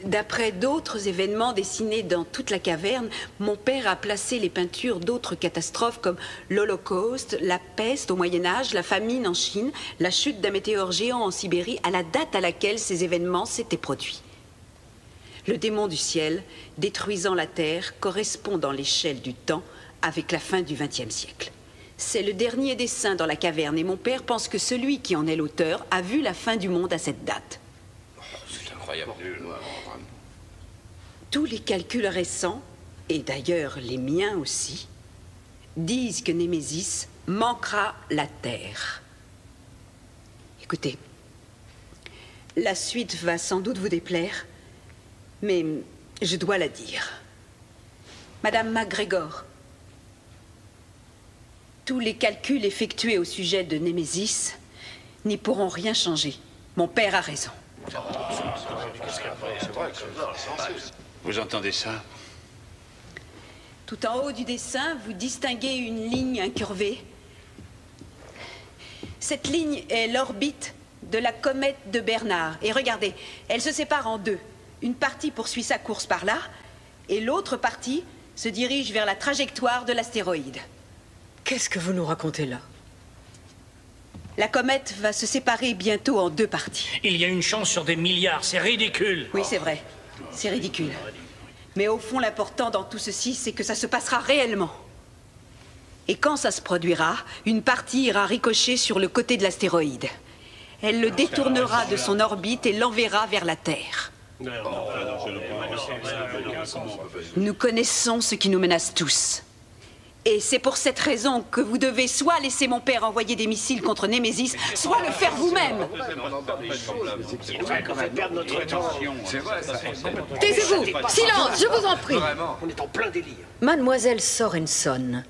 Speaker 1: D'après d'autres événements dessinés dans toute la caverne, mon père a placé les peintures d'autres catastrophes comme l'Holocauste, la peste au Moyen-Âge, la famine en Chine, la chute d'un météore géant en Sibérie à la date à laquelle ces événements s'étaient produits. Le démon du ciel, détruisant la Terre, correspond dans l'échelle du temps avec la fin du XXe siècle. C'est le dernier dessin dans la caverne et mon père pense que celui qui en est l'auteur a vu la fin du monde à cette date.
Speaker 8: C'est incroyable.
Speaker 1: Tous les calculs récents, et d'ailleurs les miens aussi, disent que Némésis manquera la Terre. Écoutez, la suite va sans doute vous déplaire, mais je dois la dire. Madame MacGregor, tous les calculs effectués au sujet de Némésis n'y pourront rien changer. Mon père a raison.
Speaker 10: Vous entendez ça?
Speaker 1: Tout en haut du dessin, vous distinguez une ligne incurvée. Cette ligne est l'orbite de la comète de Bernard. Et regardez, elle se sépare en deux. Une partie poursuit sa course par là, et l'autre partie se dirige vers la trajectoire de l'astéroïde.
Speaker 11: Qu'est-ce que vous nous racontez là?
Speaker 1: La comète va se séparer bientôt en deux parties.
Speaker 13: Il y a une chance sur des milliards, c'est ridicule.
Speaker 1: Oui, c'est vrai. C'est ridicule. Mais au fond, l'important dans tout ceci, c'est que ça se passera réellement. Et quand ça se produira, une partie ira ricocher sur le côté de l'astéroïde. Elle le détournera de son orbite et l'enverra vers la Terre. Nous connaissons ce qui nous menace tous. Et c'est pour cette raison que vous devez soit laisser mon père envoyer des missiles contre Némésis, soit le faire vous-même.
Speaker 11: Taisez-vous! Silence, je vous en prie!
Speaker 20: On est en plein délire.
Speaker 11: Mademoiselle Sorenson,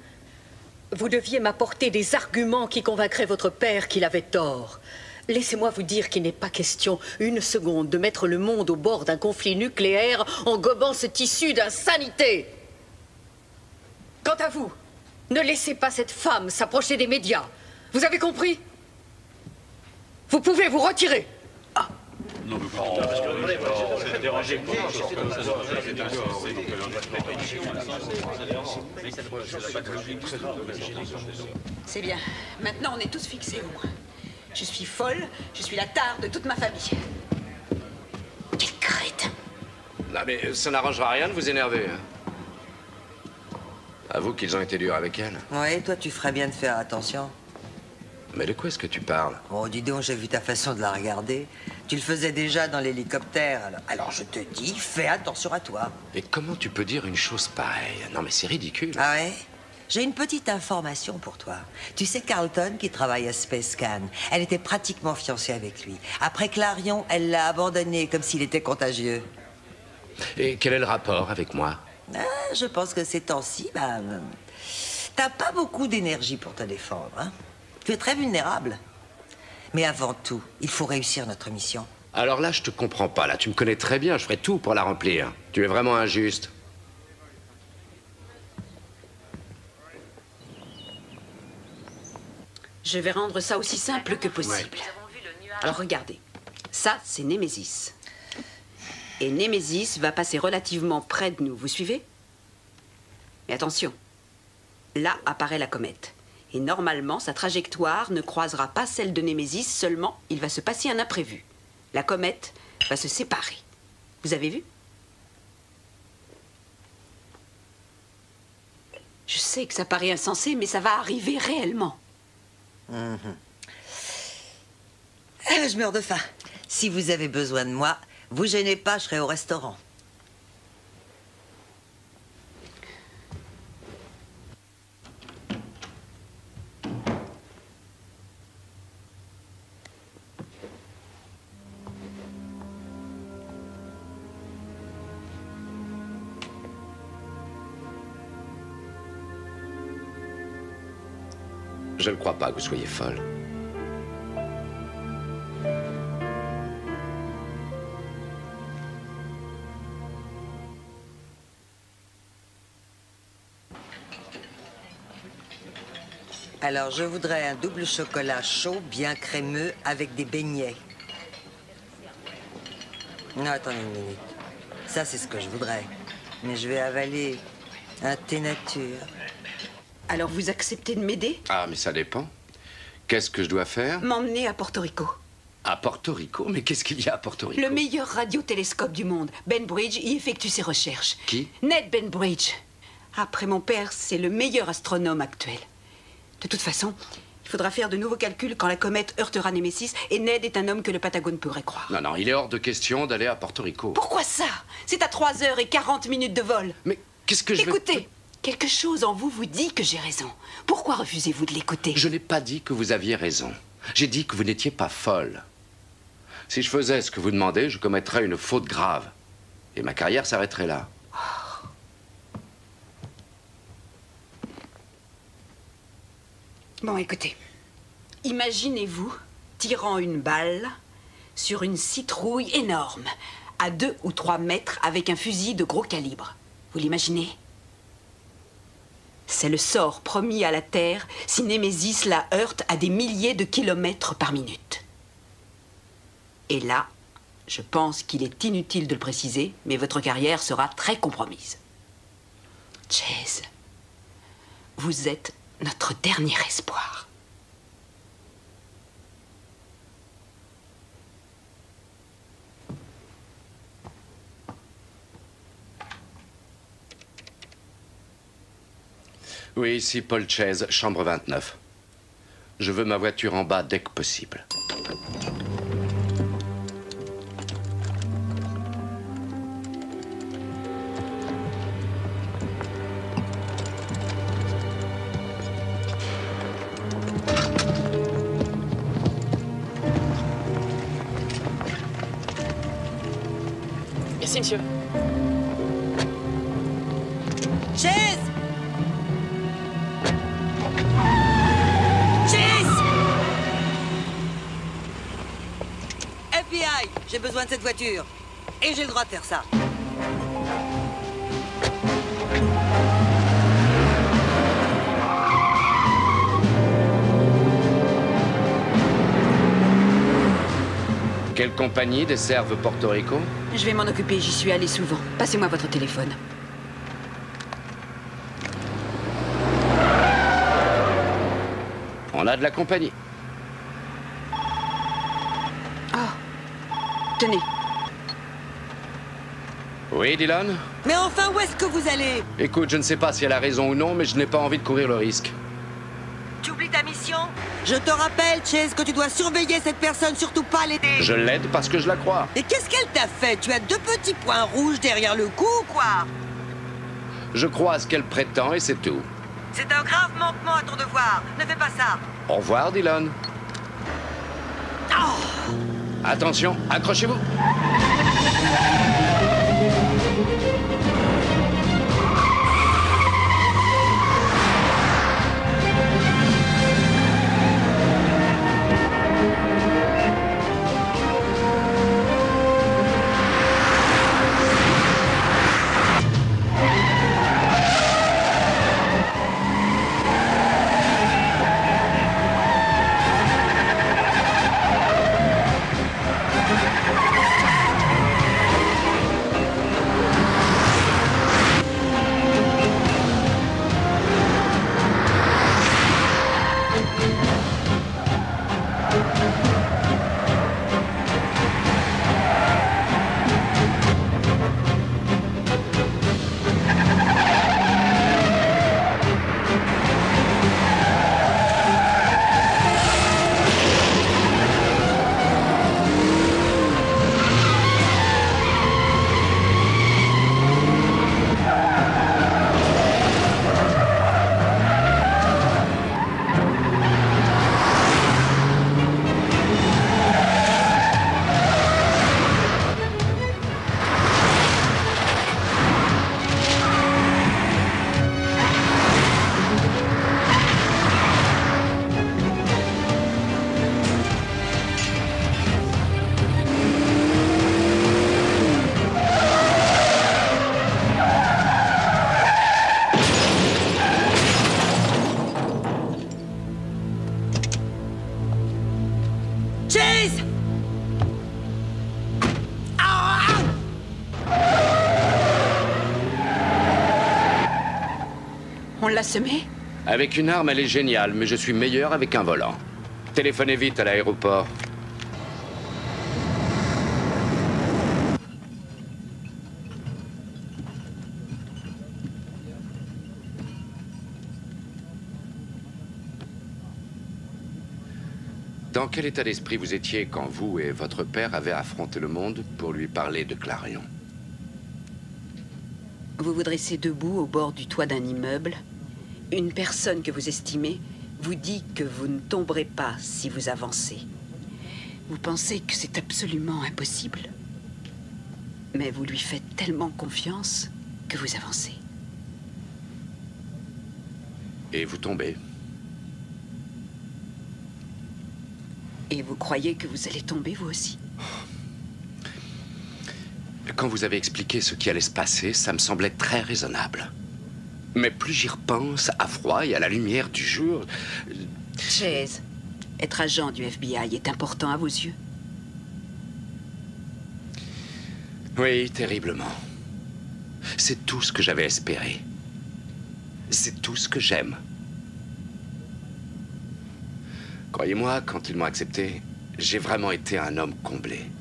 Speaker 11: vous deviez m'apporter des arguments qui convaincraient votre père qu'il avait tort. Laissez-moi vous dire qu'il n'est pas question une seconde de mettre le monde au bord d'un conflit nucléaire en gobant ce tissu d'insanité. Quant à vous, ne laissez pas cette femme s'approcher des médias. Vous avez compris? Vous pouvez vous retirer.
Speaker 1: C'est bien. Maintenant, on est tous fixés au moins. Je suis folle, je suis la tare de toute ma famille. Quel crétin!
Speaker 6: Non, mais ça n'arrangera rien de vous énerver. Hein. Avoue qu'ils ont été durs avec elle.
Speaker 14: Ouais, toi, tu ferais bien de faire attention.
Speaker 6: Mais de quoi est-ce que tu parles?
Speaker 14: Oh, dis donc, j'ai vu ta façon de la regarder. Tu le faisais déjà dans l'hélicoptère. Alors je te dis, fais attention à toi.
Speaker 6: Et comment tu peux dire une chose pareille? Non, mais c'est ridicule.
Speaker 14: Ah ouais? J'ai une petite information pour toi. Tu sais Carlton qui travaille à Space Can. Elle était pratiquement fiancée avec lui. Après Clarion, elle l'a abandonné comme s'il était contagieux.
Speaker 6: Et quel est le rapport avec moi?
Speaker 14: Ah, je pense que ces temps-ci, t'as pas beaucoup d'énergie pour te défendre. Hein? Tu es très vulnérable. Mais avant tout, il faut réussir notre mission.
Speaker 6: Alors là, je te comprends pas. Là, tu me connais très bien. Je ferai tout pour la remplir. Tu es vraiment injuste.
Speaker 1: Je vais rendre ça aussi simple que possible.
Speaker 14: Ouais.
Speaker 1: Alors regardez, ça c'est Némésis. Et Némésis va passer relativement près de nous, vous suivez? Mais attention, là apparaît la comète. Et normalement, sa trajectoire ne croisera pas celle de Némésis, seulement il va se passer un imprévu. La comète va se séparer. Vous avez vu? Je sais que ça paraît insensé, mais ça va arriver réellement.
Speaker 14: Je meurs de faim. Si vous avez besoin de moi, vous gênez pas, je serai au restaurant.
Speaker 6: Je ne crois pas que vous soyez folle.
Speaker 14: Alors, je voudrais un double chocolat chaud, bien crémeux, avec des beignets. Non, attendez une minute. Ça, c'est ce que je voudrais. Mais je vais avaler un thé nature.
Speaker 1: Alors vous acceptez de m'aider?
Speaker 6: Ah, mais ça dépend. Qu'est-ce que je dois faire?
Speaker 1: M'emmener à Porto Rico.
Speaker 6: À Porto Rico? Mais qu'est-ce qu'il y a à Porto Rico?
Speaker 1: Le meilleur radiotélescope du monde. Benbridge y effectue ses recherches.
Speaker 6: Qui?
Speaker 1: Ned Benbridge. Après mon père, c'est le meilleur astronome actuel. De toute façon, il faudra faire de nouveaux calculs quand la comète heurtera Némésis, et Ned est un homme que le Patagone pourrait croire.
Speaker 6: Non, non, il est hors de question d'aller à Porto Rico.
Speaker 1: Pourquoi ça? C'est à 3h40 de vol.
Speaker 6: Mais qu'est-ce que je vais...
Speaker 1: Écoutez, quelque chose en vous vous dit que j'ai raison. Pourquoi refusez-vous de l'écouter?
Speaker 6: Je n'ai pas dit que vous aviez raison. J'ai dit que vous n'étiez pas folle. Si je faisais ce que vous demandez, je commettrais une faute grave. Et ma carrière s'arrêterait là.
Speaker 1: Bon, écoutez. Imaginez-vous tirant une balle sur une citrouille énorme, à 2 ou 3 mètres, avec un fusil de gros calibre. Vous l'imaginez? C'est le sort promis à la Terre si Némésis la heurte à des milliers de kilomètres par minute. Et là, je pense qu'il est inutile de le préciser, mais votre carrière sera très compromise. Chase, vous êtes notre dernier espoir.
Speaker 6: Oui, ici Paul Chase, chambre 29. Je veux ma voiture en bas dès que possible.
Speaker 17: Merci, monsieur.
Speaker 14: Chase! Chase! FBI, j'ai besoin de cette voiture. Et j'ai le droit de faire ça.
Speaker 23: Quelle compagnie desserve Porto Rico?
Speaker 1: Je vais m'en occuper, j'y suis allé souvent. Passez-moi votre téléphone.
Speaker 23: On a de la compagnie.
Speaker 1: Oh. Tenez.
Speaker 23: Oui, Dylan?
Speaker 14: Mais enfin, où est-ce que vous allez?
Speaker 23: Écoute, je ne sais pas si elle a raison ou non, mais je n'ai pas envie de courir le risque.
Speaker 14: Tu oublies ta mission? Je te rappelle, Chase, que tu dois surveiller cette personne, surtout pas l'aider.
Speaker 23: Je l'aide parce que je la crois.
Speaker 14: Et qu'est-ce qu'elle t'a fait? Tu as 2 petits points rouges derrière le cou ou quoi?
Speaker 23: Je crois à ce qu'elle prétend et c'est tout.
Speaker 14: C'est un grave manquement à ton devoir. Ne fais pas ça.
Speaker 23: Au revoir, Dylan.
Speaker 14: Oh!
Speaker 23: Attention, accrochez-vous.
Speaker 14: Chase!
Speaker 1: On l'a semé?
Speaker 23: Avec une arme, elle est géniale, mais je suis meilleur avec un volant. Téléphonez vite à l'aéroport. Dans quel état d'esprit vous étiez quand vous et votre père avez affronté le monde pour lui parler de Clarion?
Speaker 1: Vous vous dressez debout au bord du toit d'un immeuble. Une personne que vous estimez vous dit que vous ne tomberez pas si vous avancez. Vous pensez que c'est absolument impossible. Mais vous lui faites tellement confiance que vous avancez.
Speaker 23: Et vous tombez.
Speaker 1: Et vous croyez que vous allez tomber, vous aussi?
Speaker 23: Quand vous avez expliqué ce qui allait se passer, ça me semblait très raisonnable. Mais plus j'y repense, à froid et à la lumière du jour...
Speaker 1: Chase, être agent du FBI est important à vos yeux?
Speaker 23: Oui, terriblement. C'est tout ce que j'avais espéré. C'est tout ce que j'aime. Croyez-moi, quand ils m'ont accepté, j'ai vraiment été un homme comblé.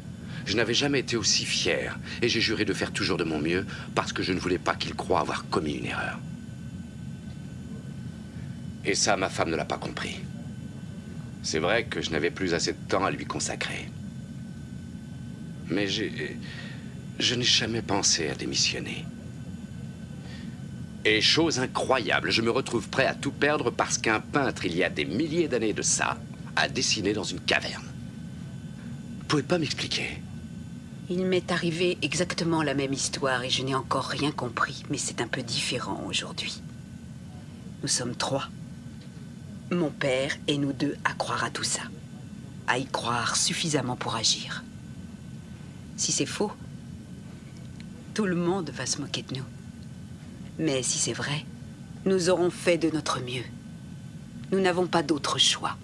Speaker 23: Je n'avais jamais été aussi fier, et j'ai juré de faire toujours de mon mieux parce que je ne voulais pas qu'ils croient avoir commis une erreur. Et ça, ma femme ne l'a pas compris. C'est vrai que je n'avais plus assez de temps à lui consacrer. Mais je n'ai jamais pensé à démissionner. Et chose incroyable, je me retrouve prêt à tout perdre parce qu'un peintre, il y a des milliers d'années de ça, a dessiné dans une caverne. Vous pouvez pas m'expliquer.
Speaker 1: Il m'est arrivé exactement la même histoire et je n'ai encore rien compris, mais c'est un peu différent aujourd'hui. Nous sommes 3. Mon père et nous 2 à croire à tout ça. À y croire suffisamment pour agir. Si c'est faux, tout le monde va se moquer de nous. Mais si c'est vrai, nous aurons fait de notre mieux. Nous n'avons pas d'autre choix.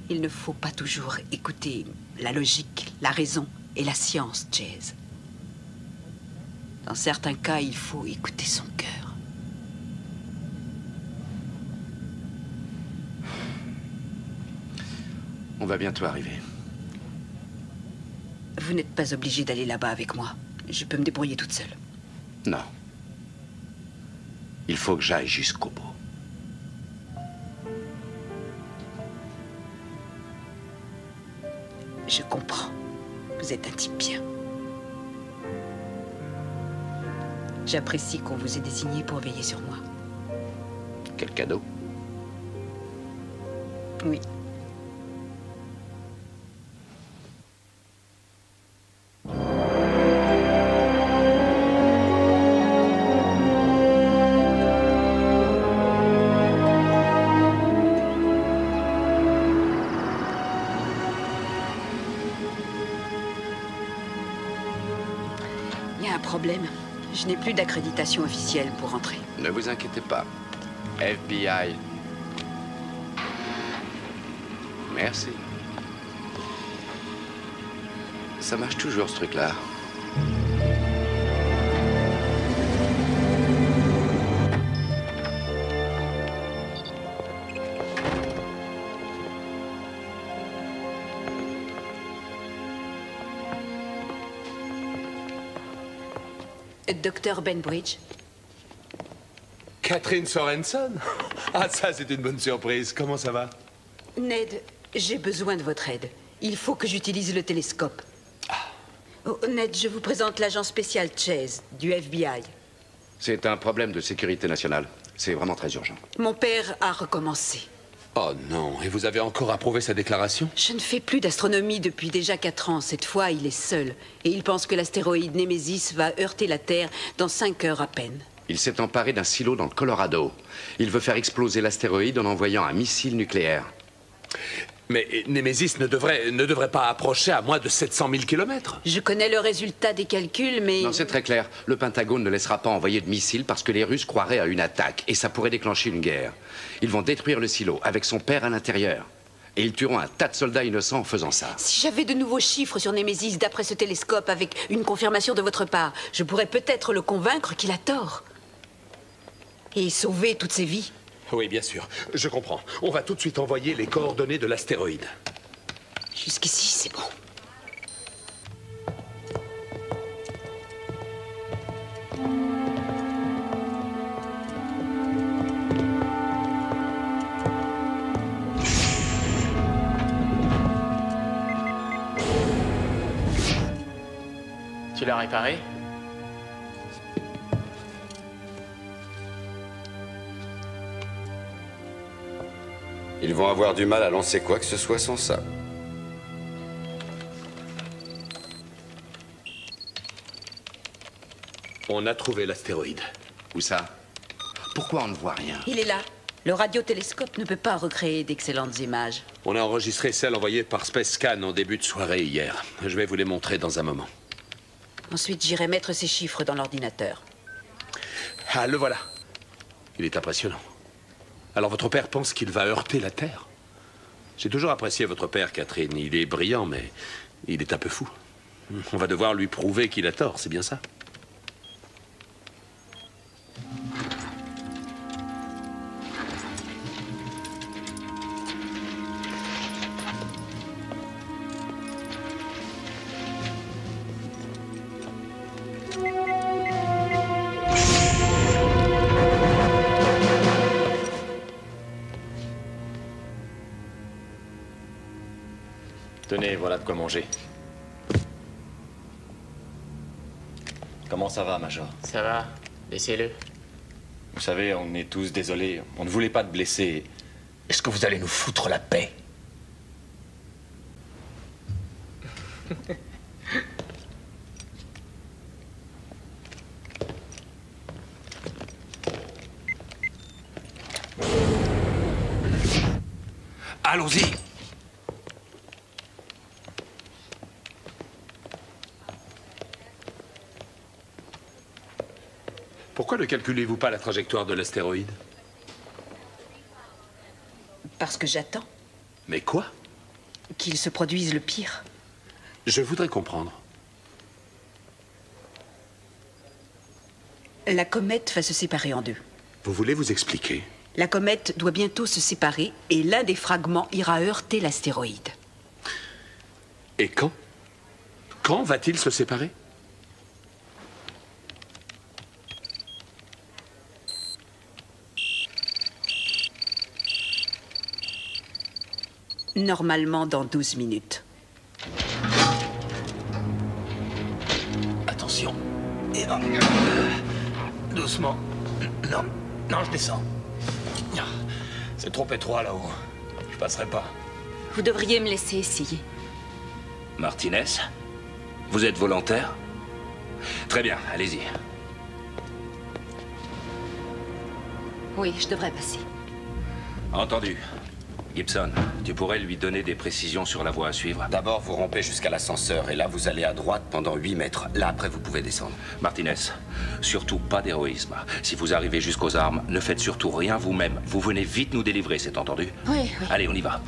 Speaker 1: Il ne faut pas toujours écouter la logique, la raison et la science, Chase. Dans certains cas, il faut écouter son cœur.
Speaker 23: On va bientôt arriver.
Speaker 1: Vous n'êtes pas obligé d'aller là-bas avec moi. Je peux me débrouiller toute seule.
Speaker 23: Non. Il faut que j'aille jusqu'au bout.
Speaker 1: Je comprends. Vous êtes un type bien. J'apprécie qu'on vous ait désigné pour veiller sur moi.
Speaker 23: Quel cadeau.
Speaker 1: Oui. Problème. Je n'ai plus d'accréditation officielle pour entrer.
Speaker 23: Ne vous inquiétez pas. FBI. Merci. Ça marche toujours, ce truc-là.
Speaker 1: Docteur Benbridge.
Speaker 15: Catherine Sorensen? Ah, ça, c'est une bonne surprise. Comment ça va?
Speaker 1: Ned, j'ai besoin de votre aide. Il faut que j'utilise le télescope. Oh, Ned, je vous présente l'agent spécial Chase, du FBI.
Speaker 23: C'est un problème de sécurité nationale. C'est vraiment très urgent.
Speaker 1: Mon père a recommencé.
Speaker 15: Oh non, et vous avez encore approuvé sa déclaration?
Speaker 1: Je ne fais plus d'astronomie depuis déjà 4 ans. Cette fois, il est seul. Et il pense que l'astéroïde Némésis va heurter la Terre dans 5 heures à peine.
Speaker 23: Il s'est emparé d'un silo dans le Colorado. Il veut faire exploser l'astéroïde en envoyant un missile nucléaire.
Speaker 15: Mais Némésis ne devrait pas approcher à moins de 700 000 km.
Speaker 1: Je connais le résultat des calculs, mais...
Speaker 23: Non, c'est très clair. Le Pentagone ne laissera pas envoyer de missiles parce que les Russes croiraient à une attaque et ça pourrait déclencher une guerre. Ils vont détruire le silo avec son père à l'intérieur. Et ils tueront un tas de soldats innocents en faisant ça.
Speaker 1: Si j'avais de nouveaux chiffres sur Némésis d'après ce télescope avec une confirmation de votre part, je pourrais peut-être le convaincre qu'il a tort. Et sauver toutes ces vies.
Speaker 15: Oui, bien sûr. Je comprends. On va tout de suite envoyer les coordonnées de l'astéroïde.
Speaker 1: Jusqu'ici, c'est bon.
Speaker 17: Tu l'as réparé?
Speaker 8: Ils vont avoir du mal à lancer quoi que ce soit sans ça.
Speaker 15: On a trouvé l'astéroïde.
Speaker 23: Où ça? Pourquoi on ne voit rien?
Speaker 1: Il est là. Le radiotélescope ne peut pas recréer d'excellentes images.
Speaker 15: On a enregistré celle envoyée par SpaceScan en début de soirée hier. Je vais vous les montrer dans un moment.
Speaker 1: Ensuite, j'irai mettre ces chiffres dans l'ordinateur.
Speaker 15: Ah, le voilà. Il est impressionnant. Alors votre père pense qu'il va heurter la Terre? J'ai toujours apprécié votre père, Catherine. Il est brillant, mais il est un peu fou. On va devoir lui prouver qu'il a tort, c'est bien ça?
Speaker 4: Tenez, voilà de quoi manger. Comment ça va, Major?
Speaker 17: Ça va, laissez-le.
Speaker 4: Vous savez, on est tous désolés. On ne voulait pas te blesser.
Speaker 18: Est-ce que vous allez nous foutre la paix? allons-y.
Speaker 15: Pourquoi ne calculez-vous pas la trajectoire de l'astéroïde?
Speaker 1: Parce que j'attends
Speaker 15: Mais quoi?
Speaker 1: qu'il se produise le pire.
Speaker 15: Je voudrais comprendre.
Speaker 1: La comète va se séparer en deux.
Speaker 15: Vous voulez vous expliquer?
Speaker 1: La comète doit bientôt se séparer et l'un des fragments ira heurter l'astéroïde.
Speaker 15: Et quand? Quand va-t-il se séparer?
Speaker 1: Normalement dans 12 minutes.
Speaker 18: Attention. Et là. Doucement. Non, non, je descends. C'est trop étroit là-haut. Je passerai pas.
Speaker 1: Vous devriez me laisser essayer.
Speaker 8: Martinez, vous êtes volontaire? Très bien, allez-y.
Speaker 1: Oui, je devrais passer.
Speaker 8: Entendu. Gibson, tu pourrais lui donner des précisions sur la voie à suivre?
Speaker 23: D'abord, vous rampez jusqu'à l'ascenseur, et là, vous allez à droite pendant 8 mètres. Là, après, vous pouvez descendre.
Speaker 8: Martinez, surtout pas d'héroïsme. Si vous arrivez jusqu'aux armes, ne faites surtout rien vous-même. Vous venez vite nous délivrer, c'est entendu?
Speaker 1: Oui, oui.
Speaker 8: Allez, on y va.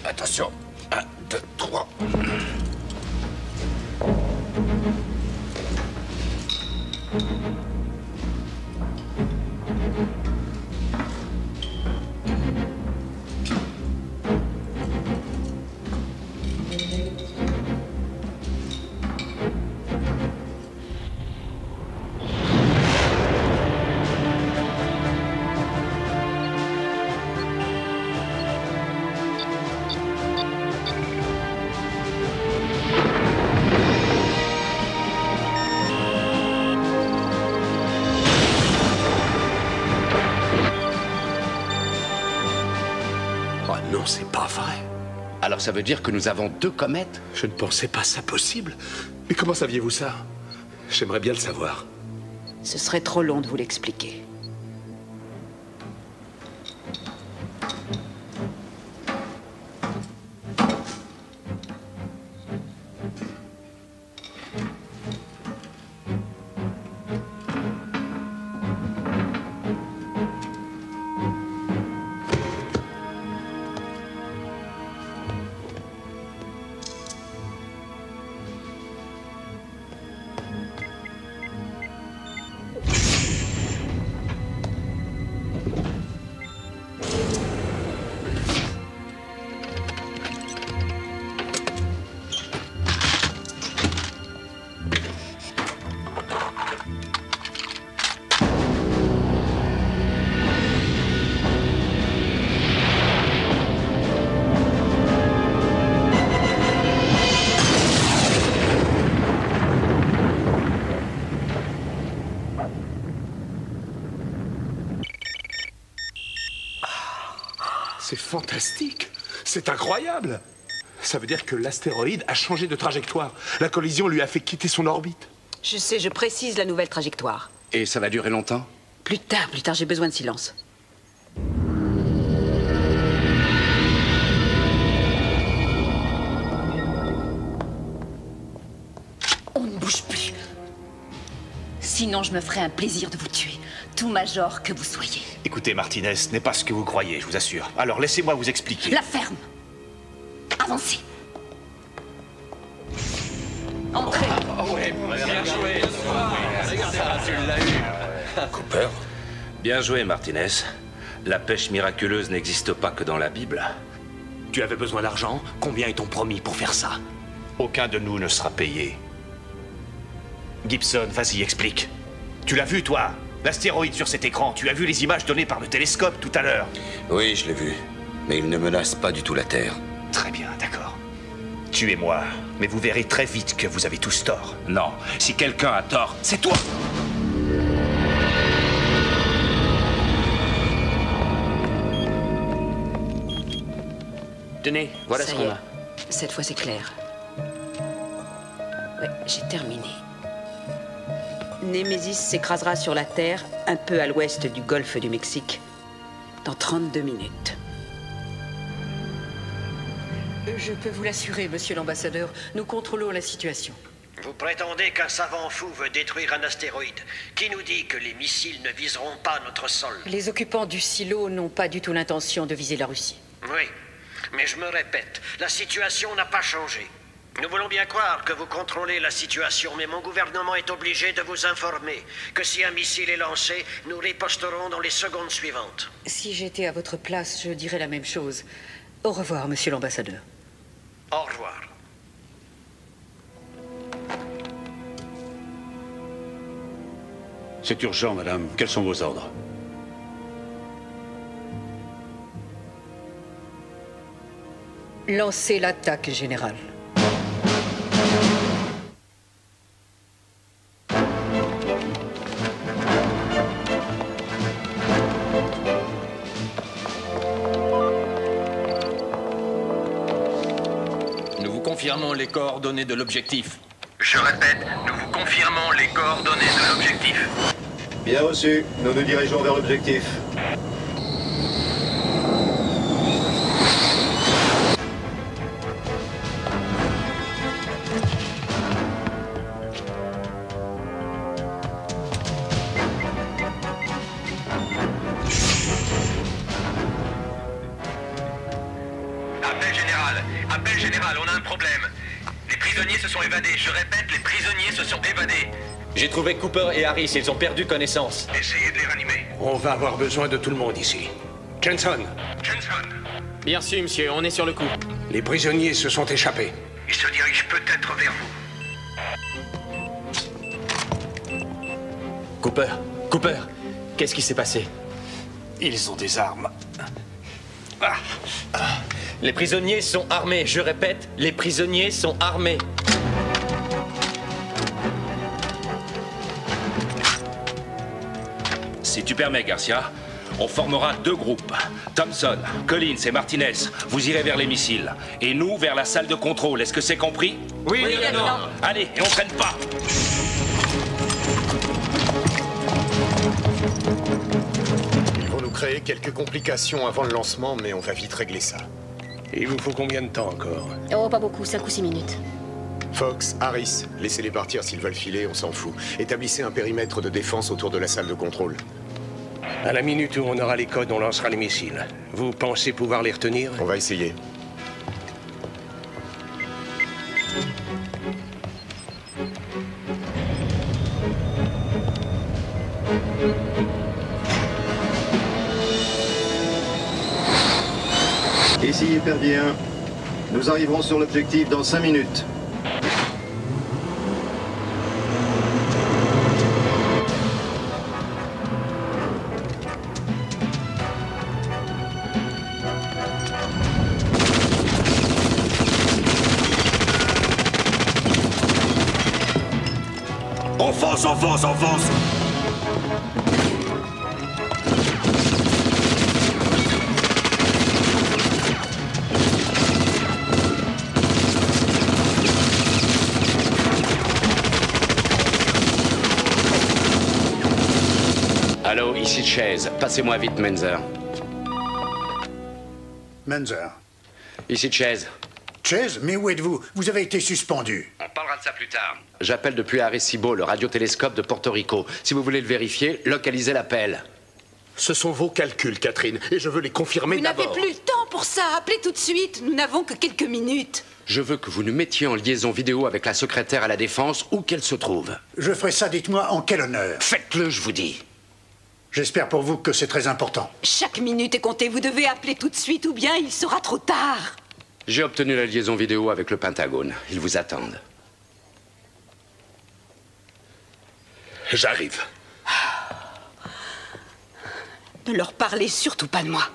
Speaker 23: Attention. 1, 2, 3.
Speaker 15: Non, c'est pas vrai.
Speaker 23: Alors ça veut dire que nous avons 2 comètes?
Speaker 15: Je ne pensais pas ça possible. Mais comment saviez-vous ça? J'aimerais bien le savoir.
Speaker 1: Ce serait trop long de vous l'expliquer.
Speaker 15: C'est fantastique. C'est incroyable. Ça veut dire que l'astéroïde a changé de trajectoire. La collision lui a fait quitter son orbite.
Speaker 1: Je sais, je précise la nouvelle trajectoire.
Speaker 23: Et ça va durer longtemps?
Speaker 1: Plus tard, j'ai besoin de silence. On ne bouge plus. Sinon, je me ferai un plaisir de vous tuer. Tout major que vous soyez.
Speaker 3: Écoutez, Martinez, ce n'est pas ce que vous croyez, je vous assure. Alors laissez-moi vous expliquer.
Speaker 1: La ferme. Avancez. Entrez.
Speaker 8: Bien joué. Tu l'as eu. Cooper. Bien joué, Martinez. La pêche miraculeuse n'existe pas que dans la Bible.
Speaker 18: Tu avais besoin d'argent? Combien ils t'ont promis pour faire ça?
Speaker 3: Aucun de nous ne sera payé. Gibson, vas-y, explique. Tu l'as vu, toi? L'astéroïde sur cet écran, tu as vu les images données par le télescope tout à l'heure?
Speaker 23: Oui, je l'ai vu. Mais il ne menace pas du tout la Terre.
Speaker 3: Très bien, d'accord. Tuez-moi, mais vous verrez très vite que vous avez tous tort.
Speaker 8: Non, si quelqu'un a tort, c'est toi!
Speaker 18: Tenez, voilà ce qu'on a.
Speaker 1: Cette fois, c'est clair. Ouais, j'ai terminé. Némésis s'écrasera sur la Terre, un peu à l'ouest du golfe du Mexique, dans 32 minutes.
Speaker 11: Je peux vous l'assurer, monsieur l'ambassadeur. Nous contrôlons la situation.
Speaker 20: Vous prétendez qu'un savant fou veut détruire un astéroïde. Qui nous dit que les missiles ne viseront pas notre sol?
Speaker 11: Les occupants du silo n'ont pas du tout l'intention de viser la Russie.
Speaker 20: Oui, mais je me répète, la situation n'a pas changé. Nous voulons bien croire que vous contrôlez la situation, mais mon gouvernement est obligé de vous informer que si un missile est lancé, nous riposterons dans les secondes suivantes.
Speaker 11: Si j'étais à votre place, je dirais la même chose. Au revoir, monsieur l'ambassadeur.
Speaker 20: Au revoir.
Speaker 10: C'est urgent, madame. Quels sont vos ordres?
Speaker 11: Lancez l'attaque, général.
Speaker 4: Nous vous confirmons les coordonnées de l'objectif.
Speaker 19: Je répète, nous vous confirmons les coordonnées de l'objectif.
Speaker 2: Bien reçu. Nous nous dirigeons vers l'objectif.
Speaker 19: Appel général, on a un problème. Les prisonniers se sont évadés. Je répète, les prisonniers se sont évadés.
Speaker 4: J'ai trouvé Cooper et Harris, ils ont perdu connaissance.
Speaker 19: Essayez de les ranimer.
Speaker 9: On va avoir besoin de tout le monde ici. Jensen.
Speaker 17: Bien sûr, monsieur, on est sur le coup.
Speaker 9: Les prisonniers se sont échappés.
Speaker 19: Ils se dirigent peut-être vers vous.
Speaker 4: Cooper, qu'est-ce qui s'est passé?
Speaker 18: Ils ont des armes.
Speaker 4: Les prisonniers sont armés, je répète, les prisonniers sont armés.
Speaker 8: Si tu permets, Garcia, on formera deux groupes. Thompson, Collins et Martinez, vous irez vers les missiles. Et nous, vers la salle de contrôle. Est-ce que c'est compris?
Speaker 17: Oui, lieutenant.
Speaker 8: Allez, et on traîne pas.
Speaker 16: Ils vont nous créer quelques complications avant le lancement, mais on va vite régler ça.
Speaker 9: Et il vous faut combien de temps encore?
Speaker 7: Oh, pas beaucoup, 5 ou 6 minutes.
Speaker 16: Fox, Harris, laissez-les partir s'ils veulent filer, on s'en fout. Établissez un périmètre de défense autour de la salle de contrôle.
Speaker 9: À la minute où on aura les codes, on lancera les missiles. Vous pensez pouvoir les retenir?
Speaker 16: On va essayer.
Speaker 2: Ici Hyperdien. Nous arriverons sur l'objectif dans 5 minutes.
Speaker 18: Enfonce, enfonce, enfonce!
Speaker 23: Allô, ici Chase. Passez-moi vite, Menzer.
Speaker 12: Menzer.
Speaker 23: Ici Chase.
Speaker 12: Chase, mais où êtes-vous? Vous avez été suspendu.
Speaker 23: On parlera de ça plus tard. J'appelle depuis Arecibo, le radiotélescope de Porto Rico. Si vous voulez le vérifier, localisez l'appel.
Speaker 5: Ce sont vos calculs, Catherine, et je veux les confirmer
Speaker 1: Vous n'avez
Speaker 5: d'abord.
Speaker 1: plus le temps pour ça. Appelez tout de suite. Nous n'avons que quelques minutes.
Speaker 23: Je veux que vous nous mettiez en liaison vidéo avec la secrétaire à la Défense, où qu'elle se trouve.
Speaker 12: Je ferai ça, dites-moi, en quel honneur?
Speaker 23: Faites-le, je vous dis.
Speaker 12: J'espère pour vous que c'est très important.
Speaker 1: Chaque minute est comptée. Vous devez appeler tout de suite ou bien il sera trop tard.
Speaker 23: J'ai obtenu la liaison vidéo avec le Pentagone. Ils vous attendent.
Speaker 5: J'arrive.
Speaker 1: Ne leur parlez surtout pas de moi.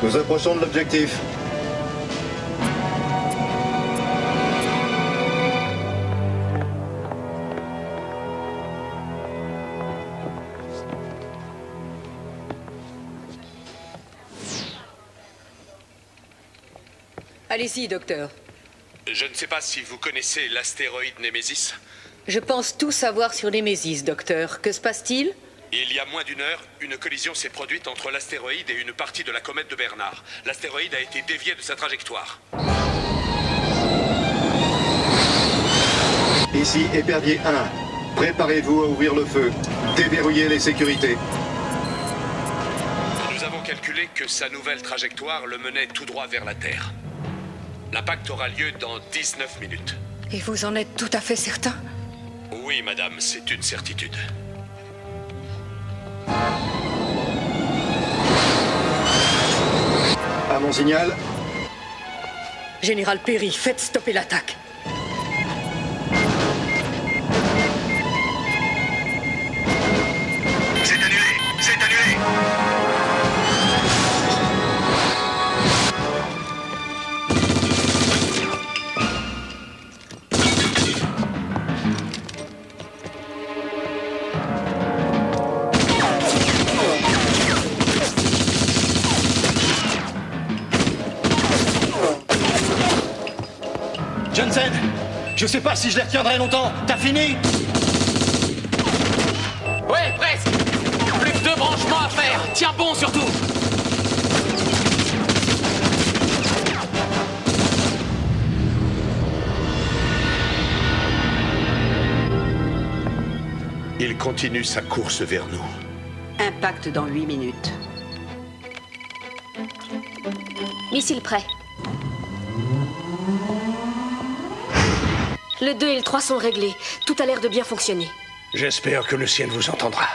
Speaker 2: Nous approchons de l'objectif.
Speaker 11: Allez-y, docteur.
Speaker 15: Je ne sais pas si vous connaissez l'astéroïde Némésis.
Speaker 11: Je pense tout savoir sur Némésis, docteur. Que se passe-t-il?
Speaker 15: Il y a moins d'une heure, une collision s'est produite entre l'astéroïde et une partie de la comète de Bernard. L'astéroïde a été dévié de sa trajectoire.
Speaker 2: Ici, Épervier 1. Préparez-vous à ouvrir le feu. Déverrouillez les sécurités.
Speaker 15: Nous avons calculé que sa nouvelle trajectoire le menait tout droit vers la Terre. L'impact aura lieu dans 19 minutes.
Speaker 11: Et vous en êtes tout à fait certain?
Speaker 15: Oui, madame, c'est une certitude.
Speaker 2: À mon signal.
Speaker 11: Général Perry, faites stopper l'attaque.
Speaker 19: C'est annulé! C'est annulé!
Speaker 18: Johnson, je sais pas si je les retiendrai longtemps. T'as fini?
Speaker 17: Ouais, presque. Plus que 2 branchements à faire. Tiens bon surtout.
Speaker 15: Il continue sa course vers nous.
Speaker 1: Impact dans 8 minutes.
Speaker 7: Missile prêt. Le 2 et le 3 sont réglés. Tout a l'air de bien fonctionner.
Speaker 18: J'espère que le ciel vous entendra.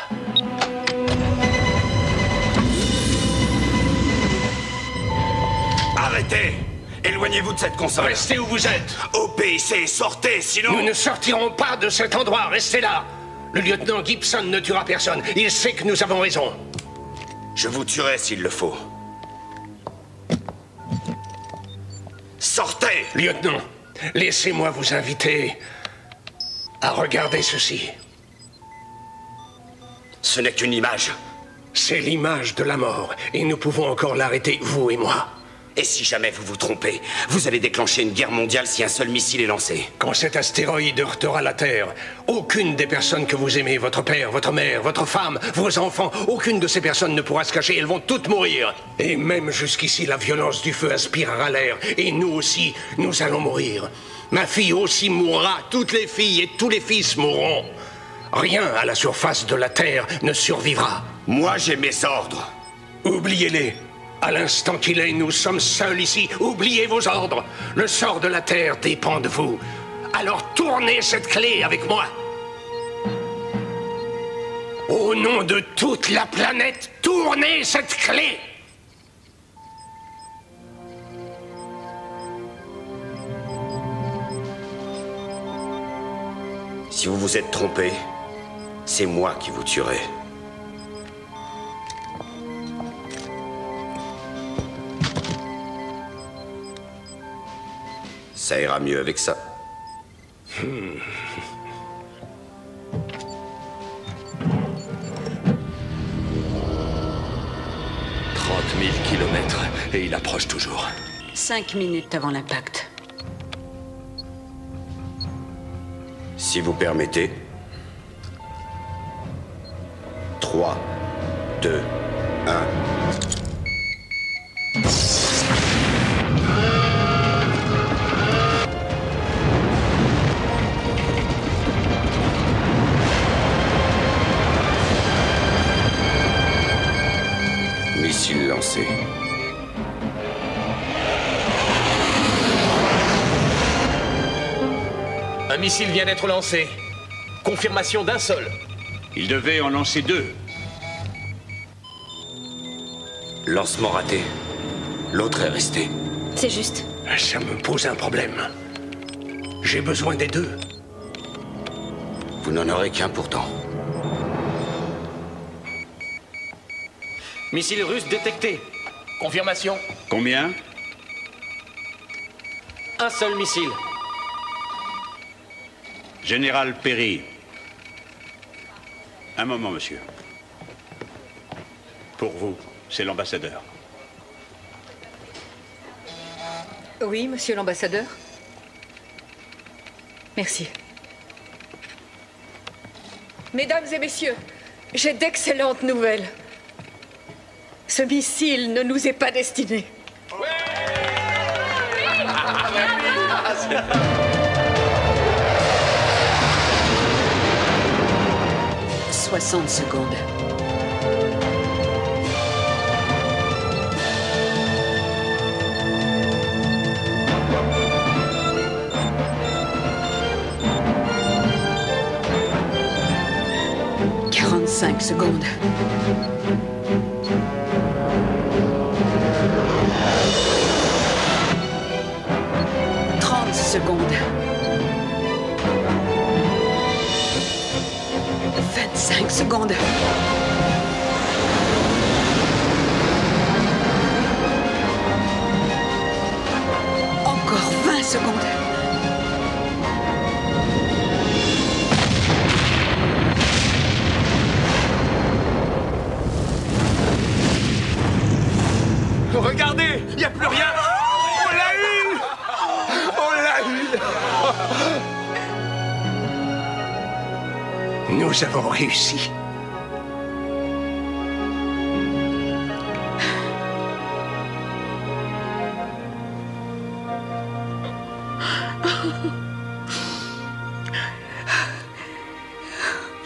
Speaker 5: Arrêtez! Éloignez-vous de cette console.
Speaker 18: Restez où vous êtes.
Speaker 5: OPIC, sortez, sinon...
Speaker 18: Nous ne sortirons pas de cet endroit. Restez là. Le lieutenant Gibson ne tuera personne. Il sait que nous avons raison.
Speaker 5: Je vous tuerai s'il le faut. Sortez!
Speaker 18: Lieutenant, laissez-moi vous inviter à regarder ceci.
Speaker 5: Ce n'est qu'une image.
Speaker 18: C'est l'image de la mort, et nous pouvons encore l'arrêter, vous et moi.
Speaker 5: Et si jamais vous vous trompez, vous allez déclencher une guerre mondiale si un seul missile est lancé.
Speaker 18: Quand cet astéroïde heurtera la Terre, aucune des personnes que vous aimez, votre père, votre mère, votre femme, vos enfants, aucune de ces personnes ne pourra se cacher, elles vont toutes mourir. Et même jusqu'ici, la violence du feu aspirera l'air, et nous aussi, nous allons mourir. Ma fille aussi mourra, toutes les filles et tous les fils mourront. Rien à la surface de la Terre ne survivra.
Speaker 5: Moi, j'ai mes ordres.
Speaker 18: Oubliez-les. À l'instant qu'il est, nous sommes seuls ici. Oubliez vos ordres. Le sort de la Terre dépend de vous. Alors tournez cette clé avec moi. Au nom de toute la planète, tournez cette clé.
Speaker 5: Si vous vous êtes trompé, c'est moi qui vous tuerai. Ça ira mieux avec ça.
Speaker 15: 30 000 kilomètres, et il approche toujours.
Speaker 1: 5 minutes avant l'impact.
Speaker 5: Si vous permettez. 3, 2, 1... Missile lancé.
Speaker 18: Un missile vient d'être lancé. Confirmation d'un seul.
Speaker 10: Il devait en lancer 2.
Speaker 8: Lancement raté. L'autre est resté.
Speaker 7: C'est juste.
Speaker 18: Ça me pose un problème. J'ai besoin des deux.
Speaker 8: Vous n'en aurez qu'un pourtant.
Speaker 4: Missile russe détecté. Confirmation.
Speaker 10: Combien?
Speaker 4: Un seul missile.
Speaker 10: Général Perry. Un moment, monsieur. Pour vous, c'est l'ambassadeur.
Speaker 11: Oui, monsieur l'ambassadeur. Merci. Mesdames et messieurs, j'ai d'excellentes nouvelles. Ce missile ne nous est pas destiné.
Speaker 1: 60 secondes. Cinq secondes. 30 secondes. 25 secondes. Encore 20 secondes.
Speaker 15: Regardez, il n'y a plus rien. On l'a eu. On l'a eu.
Speaker 18: Nous avons réussi.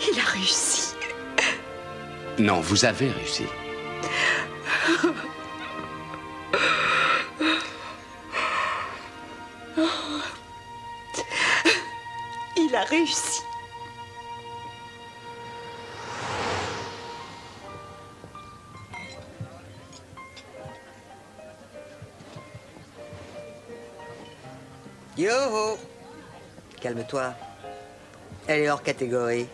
Speaker 1: Il a réussi.
Speaker 23: Non, vous avez réussi.
Speaker 1: Il a réussi.
Speaker 14: Yo-ho! Calme-toi. Elle est hors catégorie.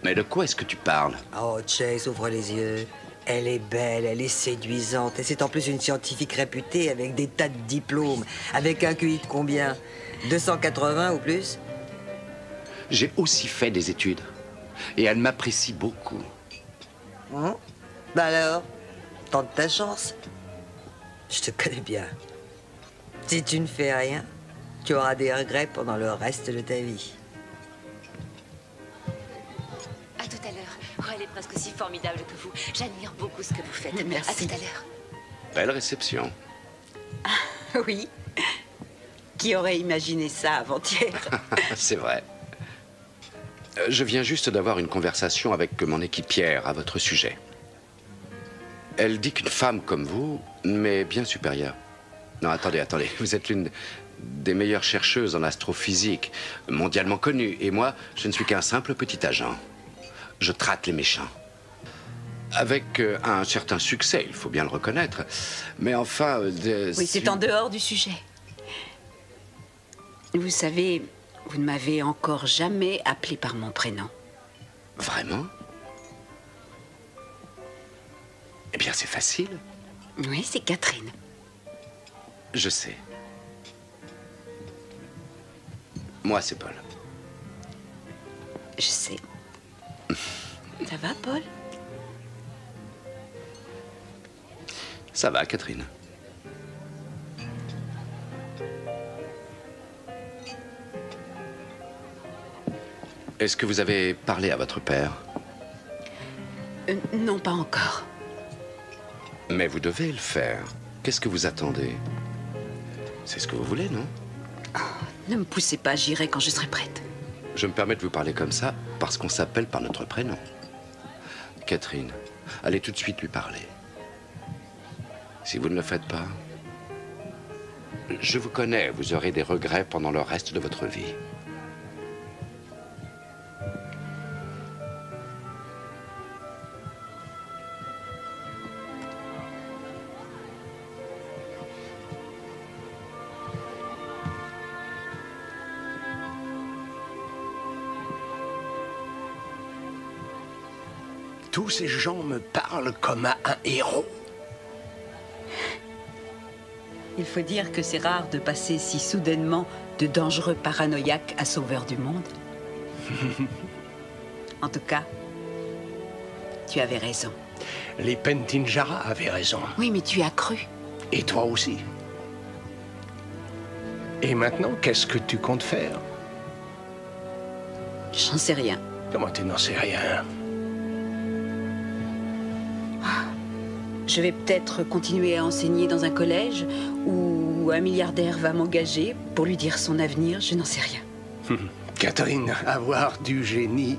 Speaker 23: Mais de quoi est-ce que tu parles?
Speaker 14: Oh, Chase, ouvre les yeux. Elle est belle, elle est séduisante. Et c'est en plus une scientifique réputée avec des tas de diplômes. Avec un QI de combien? 280 ou plus?
Speaker 23: J'ai aussi fait des études. Et elle m'apprécie beaucoup.
Speaker 14: Bah alors, tente ta chance. Je te connais bien. Si tu ne fais rien, tu auras des regrets pendant le reste de ta vie.
Speaker 13: À tout à l'heure. Oh, elle est presque aussi formidable que vous. J'admire beaucoup ce que vous faites.
Speaker 1: Merci.
Speaker 13: À tout à l'heure.
Speaker 23: Belle réception.
Speaker 1: Oui. Qui aurait imaginé ça avant-hier?
Speaker 23: C'est vrai. Je viens juste d'avoir une conversation avec mon équipière à votre sujet. Elle dit qu'une femme comme vous m'est bien supérieure. Non, attendez. Vous êtes l'une des meilleures chercheuses en astrophysique, mondialement connue. Et moi, je ne suis qu'un simple petit agent. Je traque les méchants. Avec un certain succès, il faut bien le reconnaître. Mais enfin...
Speaker 1: Oui, c'est en dehors du sujet. Vous savez, vous ne m'avez encore jamais appelé par mon prénom.
Speaker 23: Vraiment? Eh bien, c'est facile.
Speaker 1: Oui, c'est Catherine.
Speaker 23: Je sais. Moi, c'est Paul.
Speaker 1: Je sais. Ça va, Paul?
Speaker 23: Ça va, Catherine. Est-ce que vous avez parlé à votre père?
Speaker 1: Non, pas encore.
Speaker 23: Mais vous devez le faire. Qu'est-ce que vous attendez? C'est ce que vous voulez, non?
Speaker 1: Ne me poussez pas, j'irai quand je serai prête.
Speaker 23: Je me permets de vous parler comme ça parce qu'on s'appelle par notre prénom. Catherine, allez tout de suite lui parler. Si vous ne le faites pas, je vous connais, vous aurez des regrets pendant le reste de votre vie.
Speaker 18: Tous ces gens me parlent comme à un héros.
Speaker 1: Il faut dire que c'est rare de passer si soudainement de dangereux paranoïaques à sauveurs du monde. En tout cas, tu avais raison.
Speaker 18: Les Pentinjara avaient raison.
Speaker 1: Oui, mais tu as cru.
Speaker 18: Et toi aussi. Et maintenant, qu'est-ce que tu comptes faire?
Speaker 1: J'en sais rien.
Speaker 18: Comment tu n'en sais rien?
Speaker 1: Je vais peut-être continuer à enseigner dans un collège où un milliardaire va m'engager pour lui dire son avenir, je n'en sais rien.
Speaker 18: Catherine, avoir du génie,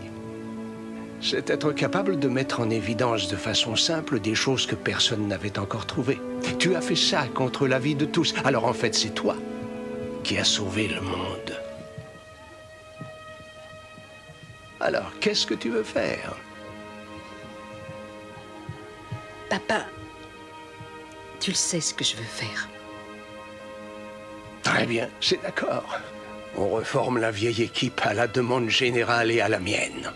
Speaker 18: c'est être capable de mettre en évidence de façon simple des choses que personne n'avait encore trouvées. Tu as fait ça contre la vie de tous. Alors en fait, c'est toi qui as sauvé le monde. Alors, qu'est-ce que tu veux faire?
Speaker 1: Papa, tu le sais ce que je veux faire.
Speaker 18: Très bien, c'est d'accord. On reforme la vieille équipe à la demande générale et à la mienne.